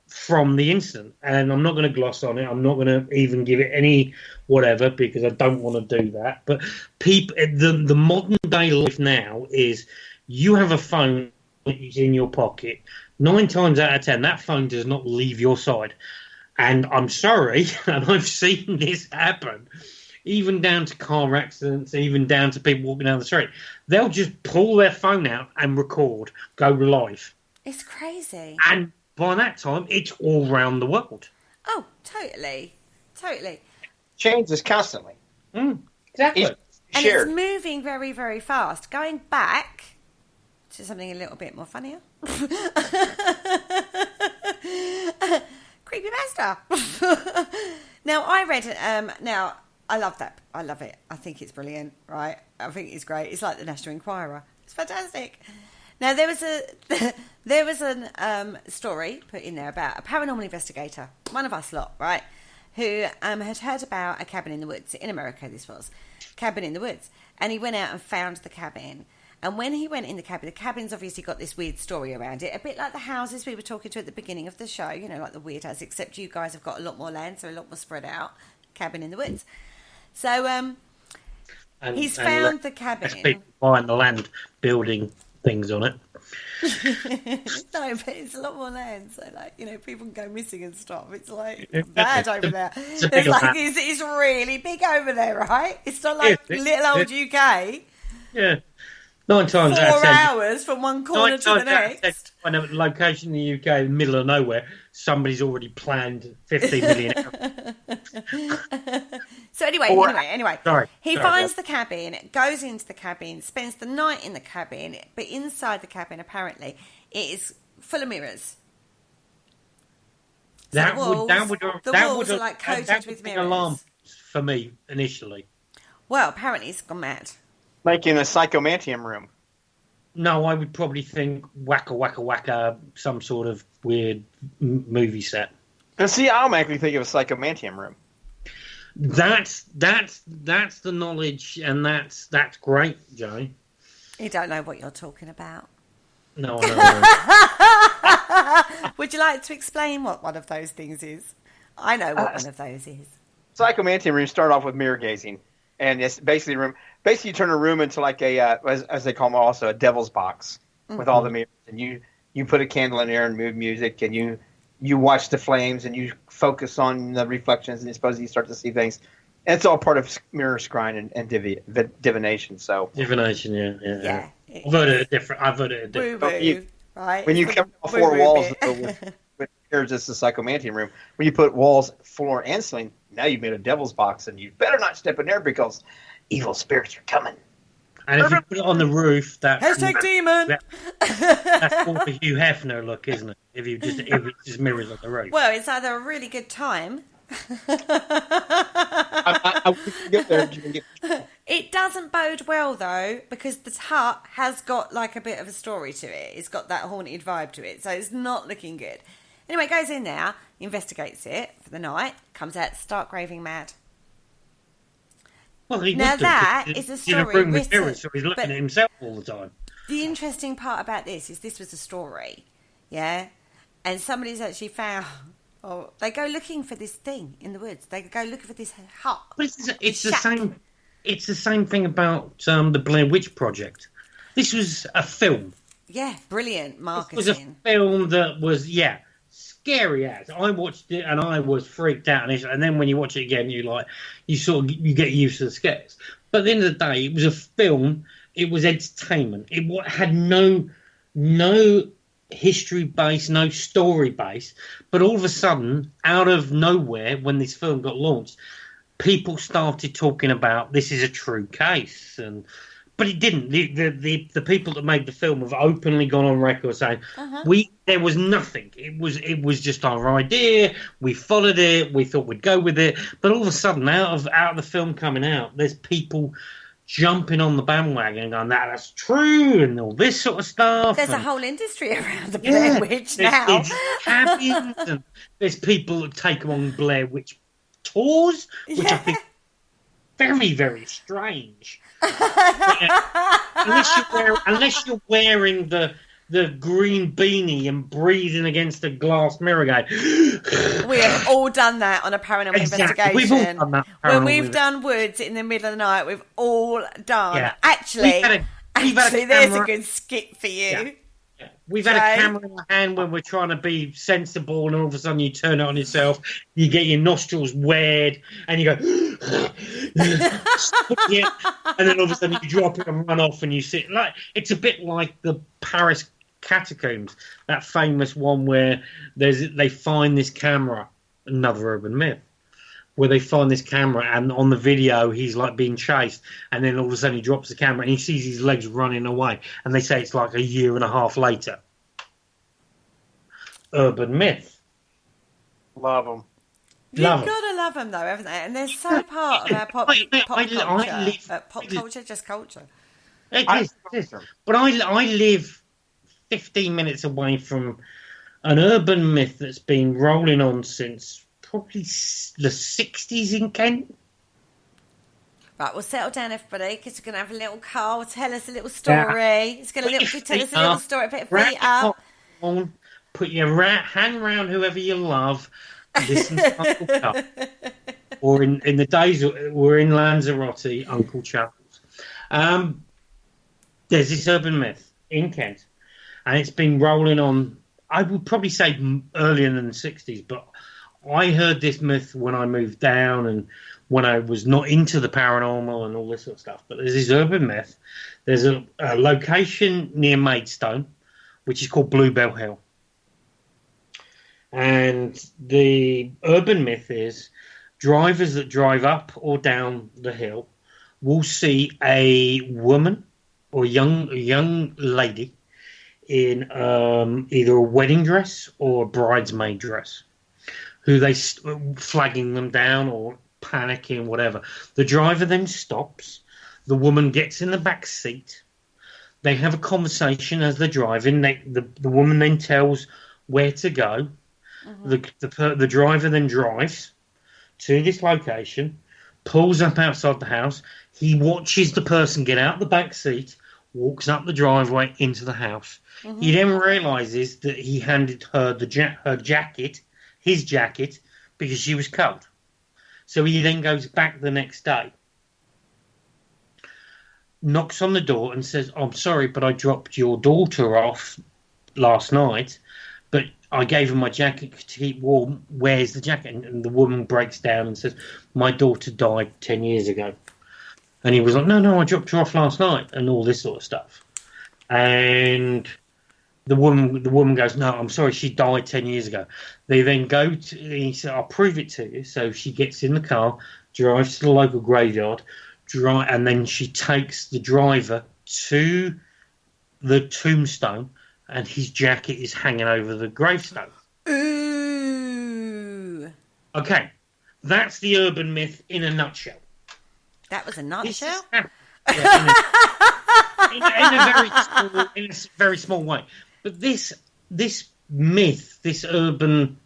D: from the incident, and I'm not going to gloss on it. I'm not going to even give it any whatever because I don't want to do that. But the modern day life now is you have a phone that's in your pocket. 9 times out of 10, that phone does not leave your side. And I'm sorry, and I've seen this happen. even down to car accidents, even down to people walking down the street. They'll just pull their phone out and record, go live.
C: It's crazy.
D: And by that time, it's all around the world.
C: Oh, totally.
E: Changes constantly.
D: Exactly.
C: And
E: Shared.
C: it's moving very, very fast. Going back to something a little bit more funnier. Creepypasta. Now, I read it. Now, I love that. I love it. I think it's brilliant, right? I think it's great. It's like the National Enquirer. It's fantastic. Now, there was a story put in there about a paranormal investigator, one of us lot, right, who had heard about a cabin in the woods. In America, this was. Cabin in the woods. And he went out and found the cabin. And when he went in the cabin's obviously got this weird story around it, a bit like the houses we were talking to at the beginning of the show, you know, like the weird house, except you guys have got a lot more land, so a lot more spread out. Cabin in the woods. So he's found the cabin.
D: People buying the land, building things on it.
C: No, but it's a lot more land, so like, you know, people can go missing and stuff. It's like bad over there. It's really big over there, right? It's not like little old UK.
D: Yeah. 9 times
C: 4
D: out of 10,
C: hours from one corner to the next.
D: When a location in the UK in the middle of nowhere, somebody's already planned 15 million.
C: So anyway. He finds the cabin, goes into the cabin, spends the night in the cabin, but inside the cabin, apparently, it is full of mirrors. So
D: That would
C: are like coated with mirrors.
D: Alarm for me initially.
C: Well, apparently it's gone mad.
E: Like in a psychomantium room.
D: No, I would probably think wacka wacka wacka, some sort of weird movie set.
E: And see, I automatically think of a psychomantium room.
D: That's the knowledge, and that's great, Joe.
C: You don't know what you're talking about.
D: No, I know.
C: Would you like to explain what one of those things is? I know what one of those is.
E: Psychomantium rooms start off with mirror gazing, and it's basically a room. Basically, you turn a room into like a, as they call them, also a devil's box with all the mirrors, and you put a candle in there and move music, and you watch the flames, and you focus on the reflections, and you start to see things. And it's all part of mirror scrying and divination. So
D: divination, yeah. I've heard it different.
C: Right?
E: When you come to 4 walls with mirrors, it's the psychomantium room. When you put walls, floor, and ceiling, now you've made a devil's box, and you better not step in there because evil spirits are coming.
D: And if you put it on the roof,
C: hashtag demon.
D: That's more the Hugh Hefner look, isn't it? If it just mirrors on the roof.
C: Well, it's either a really good time.
E: I get there.
C: It doesn't bode well though, because the hut has got like a bit of a story to it. It's got that haunted vibe to it, so it's not looking good. Anyway, goes in there, investigates it for the night, comes out stark raving mad.
D: Well,
C: now that is a story
D: written,
C: written,
D: so he's looking at himself all the time.
C: The interesting part about this is this was a story, yeah, and somebody's actually found. Oh, they go looking for this thing in the woods. They go looking for this hut.
D: But it's the same. It's the same thing about the Blair Witch Project. This was a film.
C: Yeah, brilliant marketing.
D: It was a film that was scary as. I watched it and I was freaked out. And then when you watch it again, you get used to the scares. But at the end of the day, it was a film. It was entertainment. It had no history base, no story base. But all of a sudden, out of nowhere, when this film got launched, people started talking about this is a true case, but it didn't. The people that made the film have openly gone on record saying there was nothing. It was just our idea. We followed it. We thought we'd go with it. But all of a sudden, out of the film coming out, there's people jumping on the bandwagon and going, that's true, and all this sort of stuff.
C: There's a whole industry around the Blair Witch now.
D: There's cabins, and there's people that take them on Blair Witch tours, which I think very, very strange. Unless you're wearing the green beanie and breathing against a glass mirror going...
C: We have all done that on a paranormal investigation.
D: We've all done that.
C: When we've done woods in the middle of the night, we've all done.
D: Yeah.
C: Actually,
D: there's a
C: good skit for you.
D: Yeah. We've had a camera in our hand when we're trying to be sensible, and all of a sudden you turn it on yourself, you get your nostrils wet, and you go, yeah, and then all of a sudden you drop it and run off, and you sit like it's a bit like the Paris catacombs, that famous one where they find this camera, another urban myth, where they find this camera, and on the video he's like being chased, and then all of a sudden he drops the camera and he sees his legs running away, and they say it's like a year and a half later. Urban myth.
E: Love them.
C: You've got to love them, though, haven't they? And they're so part of our pop culture, just culture.
D: It is. But I live 15 minutes away from an urban myth that's been rolling on since probably the 60s in Kent.
C: Right, we'll settle down, everybody, because we're going to have a little Carl tell us a little story. It's going to tell us a little story, put your feet up.
D: Put your hand round whoever you love. Listen to Uncle Chuck. Or in the days we're in Lanzarote, Uncle Chuckles. There's this urban myth in Kent, and it's been rolling on, I would probably say earlier than the 60s, but I heard this myth when I moved down and when I was not into the paranormal and all this sort of stuff. But there's this urban myth. There's a location near Maidstone, which is called Bluebell Hill. And the urban myth is drivers that drive up or down the hill will see a woman or a young lady in either a wedding dress or a bridesmaid dress, who they flagging them down or panicking, whatever. The driver then stops. The woman gets in the back seat. They have a conversation as they're driving. The woman then tells where to go. Mm-hmm. The driver then drives to this location, pulls up outside the house. He watches the person get out the back seat, walks up the driveway into the house. Mm-hmm. He then realises that he handed her his jacket, because she was cold. So he then goes back the next day, knocks on the door and says, "I'm sorry, but I dropped your daughter off last night, but I gave her my jacket to keep warm. Where's the jacket?" And the woman breaks down and says, "My daughter died 10 years ago." And he was like, no, I dropped her off last night, and all this sort of stuff. And the woman goes, "No, I'm sorry, she died 10 years ago." They then go to, he said, "I'll prove it to you." So she gets in the car, drives to the local graveyard, and then she takes the driver to the tombstone, and his jacket is hanging over the gravestone.
C: Ooh.
D: Okay, that's the urban myth in a nutshell.
C: That was a nutshell?
D: In a very small way. But this myth, this urban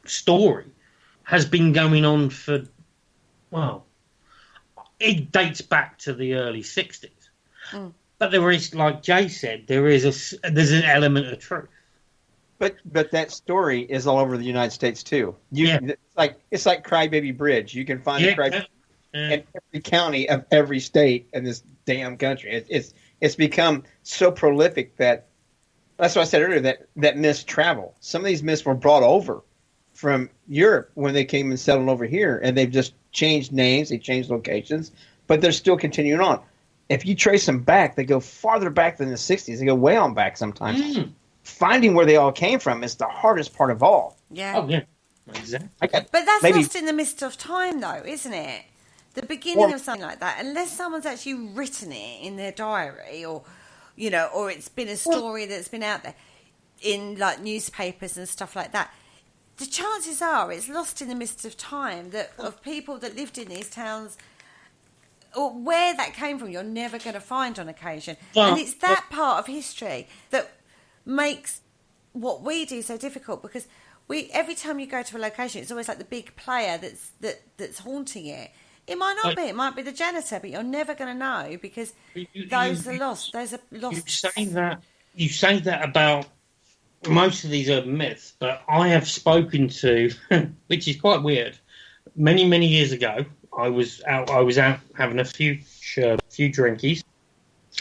D: story, has been going on for, well, it dates back to the early 60s. Mm. But there is, like Jay said, there's an element of truth.
E: But that story is all over the United States too. It's like Crybaby Bridge. You can find a Crybaby in every county of every state in this damn country. It's become so prolific that that's what I said earlier, that myths travel. Some of these myths were brought over from Europe when they came and settled over here, and they've just changed names, they changed locations, but they're still continuing on. If you trace them back, they go farther back than the 60s. They go way on back sometimes. Mm. Finding where they all came from is the hardest part of all.
C: Yeah.
D: Oh, yeah. Exactly.
C: But that's lost in the mist of time, though, isn't it? The beginning of something like that, unless someone's actually written it in their diary, or it's been a story that's been out there in like newspapers and stuff like that, the chances are it's lost in the mist of time of people that lived in these towns, or where that came from, you're never going to find on occasion. And it's that part of history that makes what we do so difficult, because every time you go to a location, it's always like the big player that's haunting it. It might not be. It might be the janitor, but you're never going to know, because those are lost. Those are lost.
D: You say that about most of these urban myths, but I have spoken to, which is quite weird. Many years ago, I was out having a few drinkies,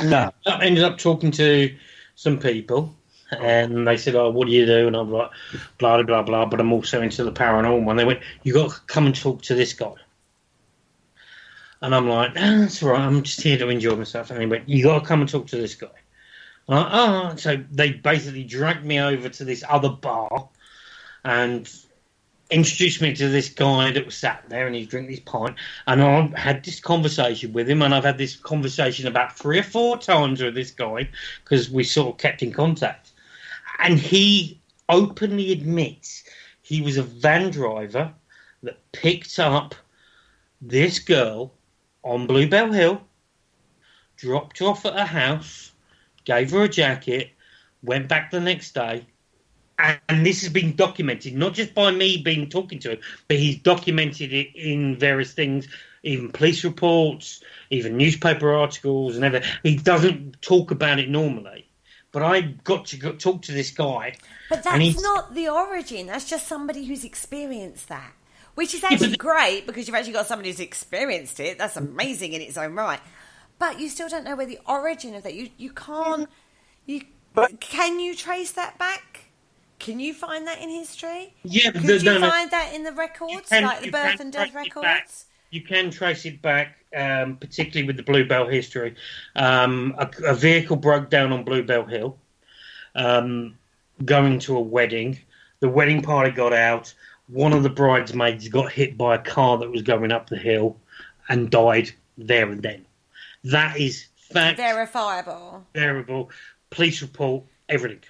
D: No. I ended up talking to some people, and they said, "Oh, what do you do?" And I'm like, "Blah blah blah." But I'm also into the paranormal. And they went, "You got to come and talk to this guy." And I'm like, "No, that's all right. I'm just here to enjoy myself." And they went, "You got to come and talk to this guy." And I'm like, "Oh." So they basically dragged me over to this other bar and introduced me to this guy that was sat there, and he's drinking his pint, and I had this conversation with him, and I've had this conversation about 3 or 4 times with this guy because we sort of kept in contact, and he openly admits he was a van driver that picked up this girl on Bluebell Hill, dropped her off at her house, gave her a jacket, went back the next day. And this has been documented, not just by me talking to him, but he's documented it in various things, even police reports, even newspaper articles and everything. He doesn't talk about it normally. But I got to talk to this guy.
C: But that's not the origin. That's just somebody who's experienced that. Which is actually great, because you've actually got somebody who's experienced it. That's amazing in its own right. But you still don't know where the origin of that. You can't... Can you trace that back? Can you find that in history?
D: Yeah,
C: but Could you find that in the records, like the birth and death records?
D: You can trace it back, particularly with the Bluebell history. A vehicle broke down on Bluebell Hill, going to a wedding. The wedding party got out. One of the bridesmaids got hit by a car that was going up the hill and died there and then. That is fact.
C: Verifiable.
D: Verifiable. Police report, everything.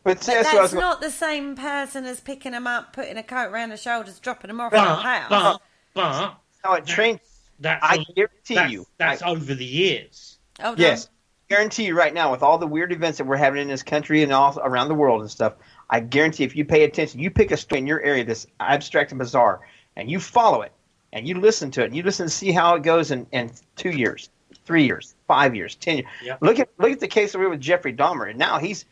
E: But
C: that's not the same person as picking them up, putting a coat around the shoulders, dropping them off at the house.
D: But
E: how it trained. I guarantee you.
D: That's over the years.
C: Oh,
E: yes. I guarantee you right now, with all the weird events that we're having in this country and all around the world and stuff, I guarantee if you pay attention, you pick a story in your area that's abstract and bizarre, and you follow it, and you listen to it, and you listen to see how it goes in 2 years, 3 years, 5 years, 10 years. Yep. Look at the case over with Jeffrey Dahmer, and now he's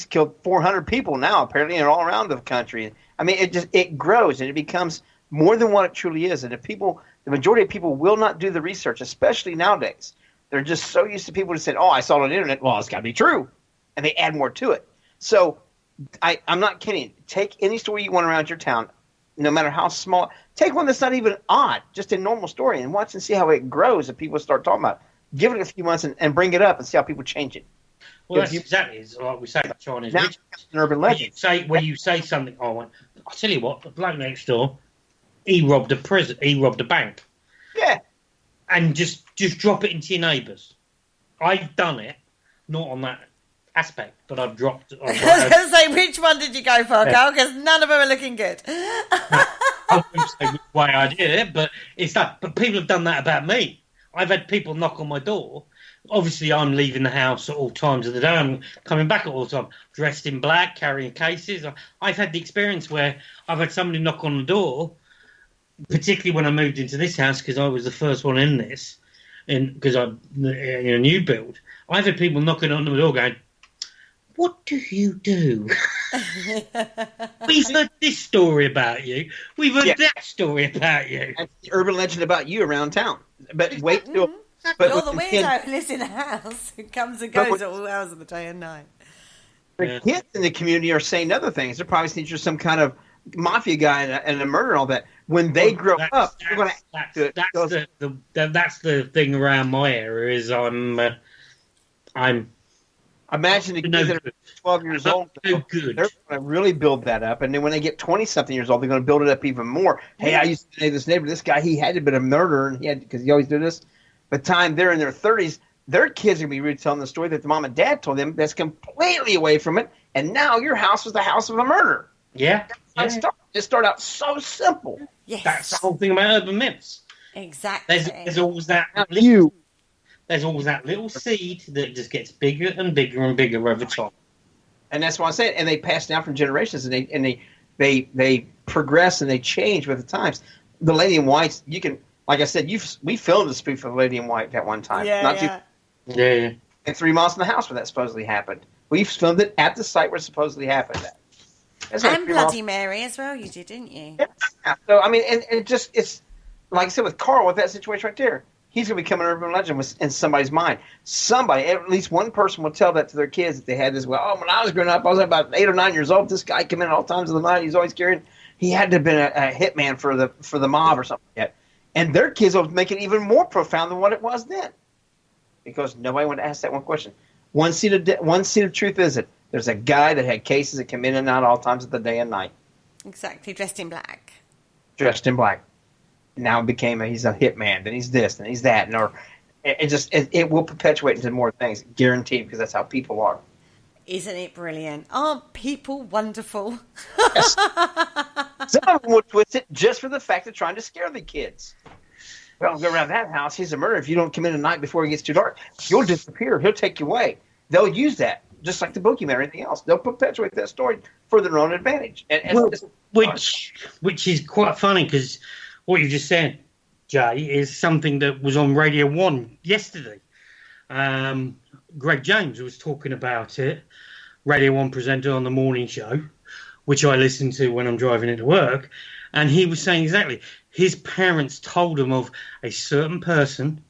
E: killed 400 people now, apparently, and all around the country. I mean, it grows, and it becomes more than what it truly is. And the majority of people will not do the research, especially nowadays. They're just so used to people just saying, "Oh, I saw it on the internet. Well, it's got to be true," and they add more to it. So I'm not kidding. Take any story you want around your town, no matter how small. Take one that's not even odd, just a normal story, and watch and see how it grows if people start talking about it. Give it a few months and bring it up and see how people change it.
D: Well, that's exactly it's like we say about Chinese.
E: Now it's an urban legend.
D: When you say something, I'll tell you what, the bloke next door, he robbed a bank.
E: Yeah.
D: And just drop it into your neighbours. I've done it, not on that aspect, but I've dropped.
C: I was going to say, which one did you go for, Carl? Because none of them are looking good.
D: I won't say which way I did it, but it's that. But people have done that about me. I've had people knock on my door. Obviously, I'm leaving the house at all times of the day. I'm coming back at all times, dressed in black, carrying cases. I've had the experience where I've had somebody knock on the door, particularly when I moved into this house because I was the first one in this, because I'm in a new build. I've had people knocking on the door going, "What do you do?" We've heard this story about you. We've heard that story about you.
E: That's the urban legend about you around town. But wait till...
C: But you're the weirdo who lives in a house who comes and goes at all hours of the day and night.
E: The kids in the community are saying other things. They're probably thinking you're some kind of mafia guy and a murderer and all that. When they grow up, they're going to act to it.
D: That's the thing around my area is I'm
E: imagine the kids that are 12 years old, they're going to really build that up. And then when they get 20-something years old, they're going to build it up even more. Hey, I used to know this neighbor. This guy, he had to have been a murderer because he always did this. By the time they're in their 30s, their kids are going to be retelling the story that the mom and dad told them that's completely away from it. And now your house was the house of a murderer.
D: Yeah.
E: It started out so simple.
C: Yes.
D: That's the whole thing about urban myths.
C: Exactly.
D: There's always that There's always that little seed that just gets bigger and bigger and bigger over time.
E: And that's what I'm saying. And they pass down from generations, and they progress and they change with the times. The Lady in White, you can, like I said, we filmed the spoof of Lady in White at one time.
C: Yeah.
E: And 3 miles from the house where that supposedly happened. We filmed it at the site where it supposedly happened.
C: And Bloody Mary as well, you did, didn't you?
E: Yeah. So, I mean, and it's like I said with Carl, with that situation right there, he's going to become an urban legend in somebody's mind. Somebody, at least one person will tell that to their kids that they had this. Well, oh, when I was growing up, I was about 8 or 9 years old. This guy came in all times of the night. He's always carrying. He had to have been a hitman for the mob or something like that. And their kids will make it even more profound than what it was then, because nobody would ask that one question. One seed of truth is it. There's a guy that had cases that come in and out all times of the day and night.
C: Exactly, dressed in black.
E: Dressed in black. Now he's a hitman, then he's this, then he's that, and it will perpetuate into more things, guaranteed, because that's how people are.
C: Isn't it brilliant? Aren't people wonderful?
E: Yes. Some of them will twist it just for the fact of trying to scare the kids. Well, go around that house. He's a murderer. If you don't come in at night before it gets too dark, you'll disappear. He'll take you away. They'll use that, just like the boogeyman or anything else. They'll perpetuate that story for their own advantage.
D: Which is quite funny, because what you just said, Jay, is something that was on Radio 1 yesterday. Greg James was talking about it, Radio 1 presenter on the morning show, which I listen to when I'm driving into work, and he was saying exactly, his parents told him of a certain person.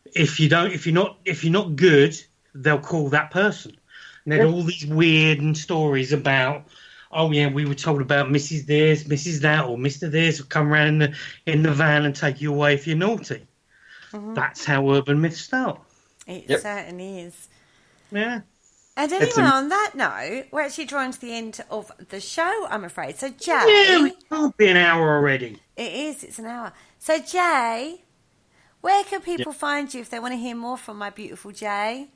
D: If you're not good, they'll call that person. And they had all these weird stories about, oh yeah, we were told about Mrs. this, Mrs. that, or Mr. this will come around in the van and take you away if you're naughty. Mm-hmm. That's how urban myths start.
C: It certainly is.
D: Yeah.
C: And anyway, on that note, we're actually drawing to the end of the show, I'm afraid. So, Jay...
D: Yeah, it can't be an hour already.
C: It is, it's an hour. So, Jay, where can people find you if they want to hear more from my beautiful Jay?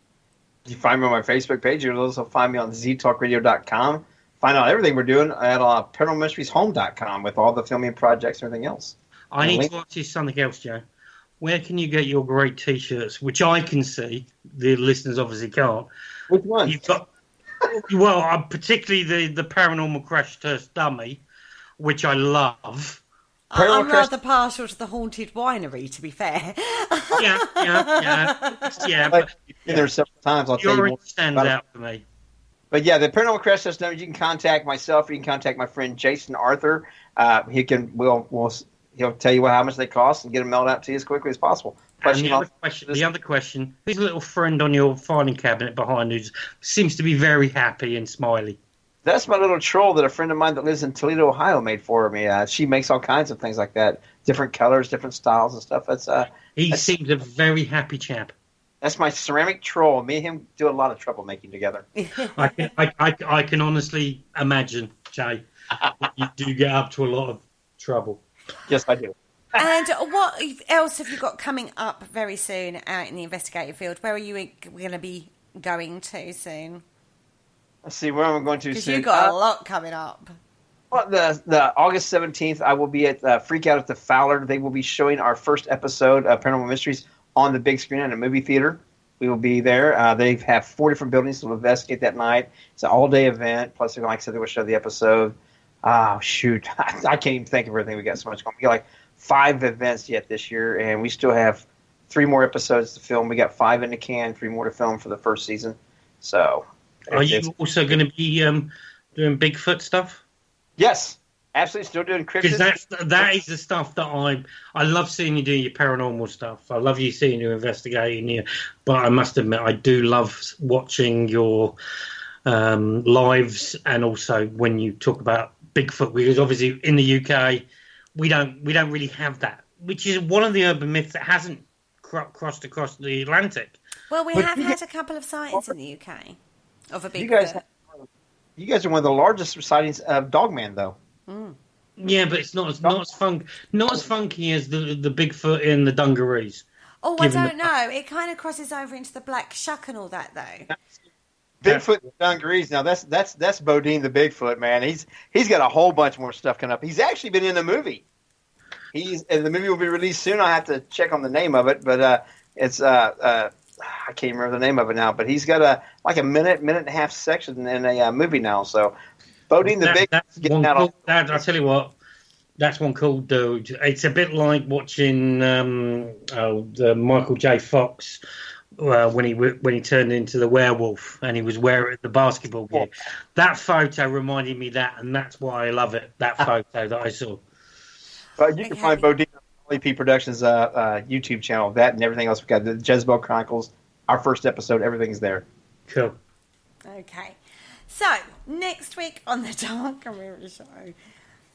E: You find me on my Facebook page. You'll also find me on ztalkradio.com. Find out everything we're doing at paranormalmysterieshome.com with all the filming projects and everything else.
D: I need to ask you something else, Joe. Where can you get your great T-shirts, which I can see, the listeners obviously can't?
E: Which one?
D: You've got, particularly the Paranormal Crash Test dummy, which I love.
C: I'm rather partial to the Haunted Winery, to be fair.
E: Yeah. But been there several times. I'll tell you more.
D: Stands out for me.
E: But yeah, the Paranormal Crash Test dummy. You can contact myself. You can contact my friend Jason Arthur. He'll tell you how much they cost and get them mailed out to you as quickly as possible.
D: The other question, who's a little friend on your filing cabinet behind who seems to be very happy and smiley?
E: That's my little troll that a friend of mine that lives in Toledo, Ohio made for me. She makes all kinds of things like that, different colors, different styles and stuff.
D: He seems a very happy chap.
E: That's my ceramic troll. Me and him do a lot of troublemaking together.
D: I can honestly imagine, Jay, that you do get up to a lot of trouble.
E: Yes, I do.
C: And what else have you got coming up very soon out in the investigative field? Where are you going to be going to soon?
E: Let's see, where am I going to soon?
C: Because you've got a lot coming up.
E: Well, the August 17th, I will be at Freak Out at the Fowler. They will be showing our first episode of Paranormal Mysteries on the big screen in a movie theater. We will be there. They have 4 different buildings to investigate that night. It's an all-day event. Plus, like I said, they will show the episode. Oh, shoot. I can't even think of everything. We got so much going. We got like 5 events yet this year, and we still have 3 more episodes to film. We got 5 in the can, 3 more to film for the first season. So,
D: are you also going to be doing Bigfoot stuff?
E: Yes, absolutely. Still doing cryptids.
D: Because that is the stuff that I love seeing you do your paranormal stuff. I love you seeing you investigating you. But I must admit, I do love watching your lives, and also when you talk about Bigfoot, because obviously in the UK we don't really have that, which is one of the urban myths that hasn't crossed across the Atlantic.
C: Well, we have had a couple of sightings in the UK of a Bigfoot.
E: You guys are one of the largest sightings of Dogman, though.
C: Mm.
D: Yeah, but it's not as funky as the Bigfoot in the Dungarees.
C: Oh, I don't know. It kind of crosses over into the Black Shuck and all that, though.
E: Bigfoot in the Dungarees. Now that's Bodine the Bigfoot, man. He's got a whole bunch more stuff coming up. He's actually been in the movie. The movie will be released soon. I have to check on the name of it, but it's I can't remember the name of it now. But he's got a minute and a half section in a movie now. So Bodine the Bigfoot's getting out.
D: I'll tell you what. That's one cool dude. It's a bit like watching the Michael J. Fox when he turned into the werewolf and he was wearing the basketball gear. That photo reminded me of that, and that's why I love it. That photo that I saw.
E: But you can find Bodine on all WP Productions YouTube channel. That and everything else. We've got the Jezebel Chronicles. Our first episode, everything's there.
D: Cool.
C: Okay. So, next week on the Dark Mirror Show,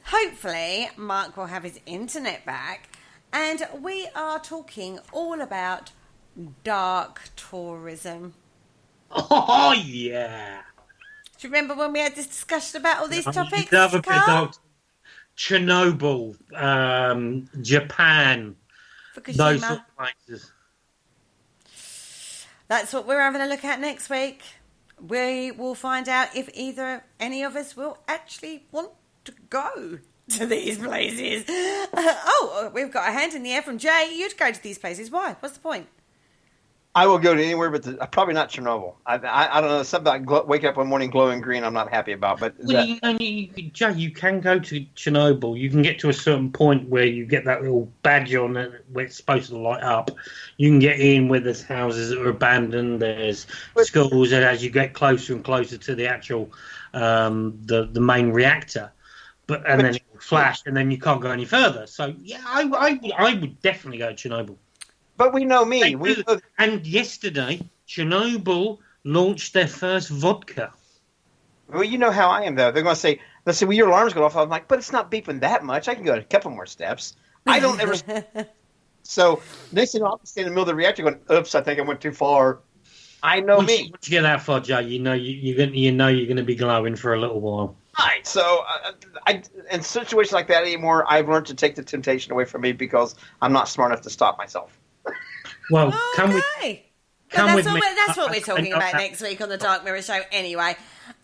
C: hopefully Mark will have his internet back, and we are talking all about dark tourism.
D: Oh, yeah.
C: Do you remember when we had this discussion about all these topics,
D: Another bit
C: Carl?
D: of Chernobyl, Japan, those sort
C: Fukushima.
D: of places.
C: That's what we're having a look at next week. We will find out if any of us will actually want to go to these places. We've got a hand in the air from Jay. You'd go to these places. Why? What's the point?
E: I will go to anywhere, but probably not Chernobyl. I don't know, something like waking up one morning glowing green I'm not happy about. But
D: Well, Jay, you can go to Chernobyl. You can get to a certain point where you get that little badge on it where it's supposed to light up. You can get in where there's houses that are abandoned. There's schools, and as you get closer and closer to the actual the main reactor, then it will flash, and then you can't go any further. So yeah, I would definitely go to Chernobyl.
E: But we know me.
D: And yesterday, Chernobyl launched their first vodka.
E: Well, you know how I am, though. They're going to say, let's say, well, your alarm's going off. I'm like, but it's not beeping that much. I can go a couple more steps. I don't ever. So, next thing I'll be standing in the middle of the reactor going, oops, I think I went too far. I know me.
D: Once you get that far, Jay, you know you're going to be glowing for a little while.
E: Right. So, in situations like that anymore, I've learned to take the temptation away from me because I'm not smart enough to stop myself.
D: Well, come with
C: me.
D: That's
C: what we're talking about next week on the Dark Mirror Show anyway.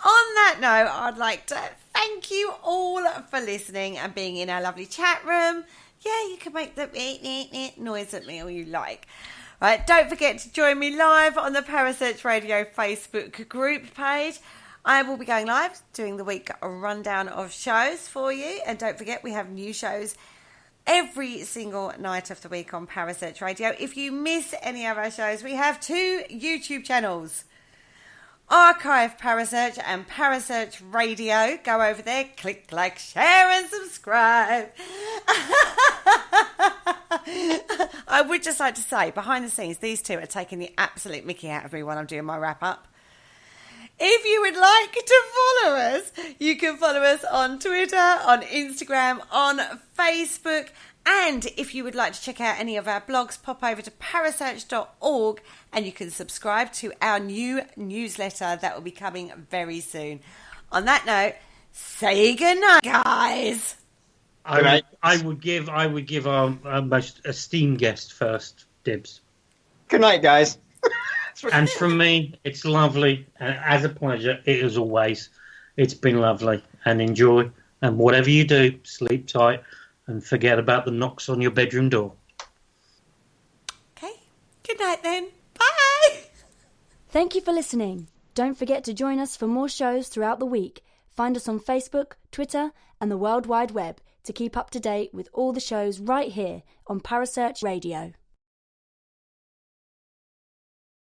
C: On that note, I'd like to thank you all for listening and being in our lovely chat room. Yeah, you can make the noise at me all you like. Right, don't forget to join me live on the Parasearch Radio Facebook group page. I will be going live, doing the week rundown of shows for you. And don't forget, we have new shows every single night of the week on Parasearch Radio. If you miss any of our shows, we have 2 YouTube channels. Archive Parasearch and Parasearch Radio. Go over there, click like, share and subscribe. I would just like to say, behind the scenes, these 2 are taking the absolute mickey out of me while I'm doing my wrap-up. If you would like to follow us, you can follow us on Twitter, on Instagram, on Facebook. And if you would like to check out any of our blogs, pop over to parasearch.org and you can subscribe to our new newsletter that will be coming very soon. On that note, say goodnight, guys.
D: I would give our most esteemed guest first dibs.
E: Good night, guys.
D: And from me, it's lovely. As a pleasure, it is always. It's been lovely. And enjoy. And whatever you do, sleep tight. And forget about the knocks on your bedroom door.
C: Okay. Good night then. Bye.
B: Thank you for listening. Don't forget to join us for more shows throughout the week. Find us on Facebook, Twitter, and the World Wide Web to keep up to date with all the shows right here on Parasearch Radio.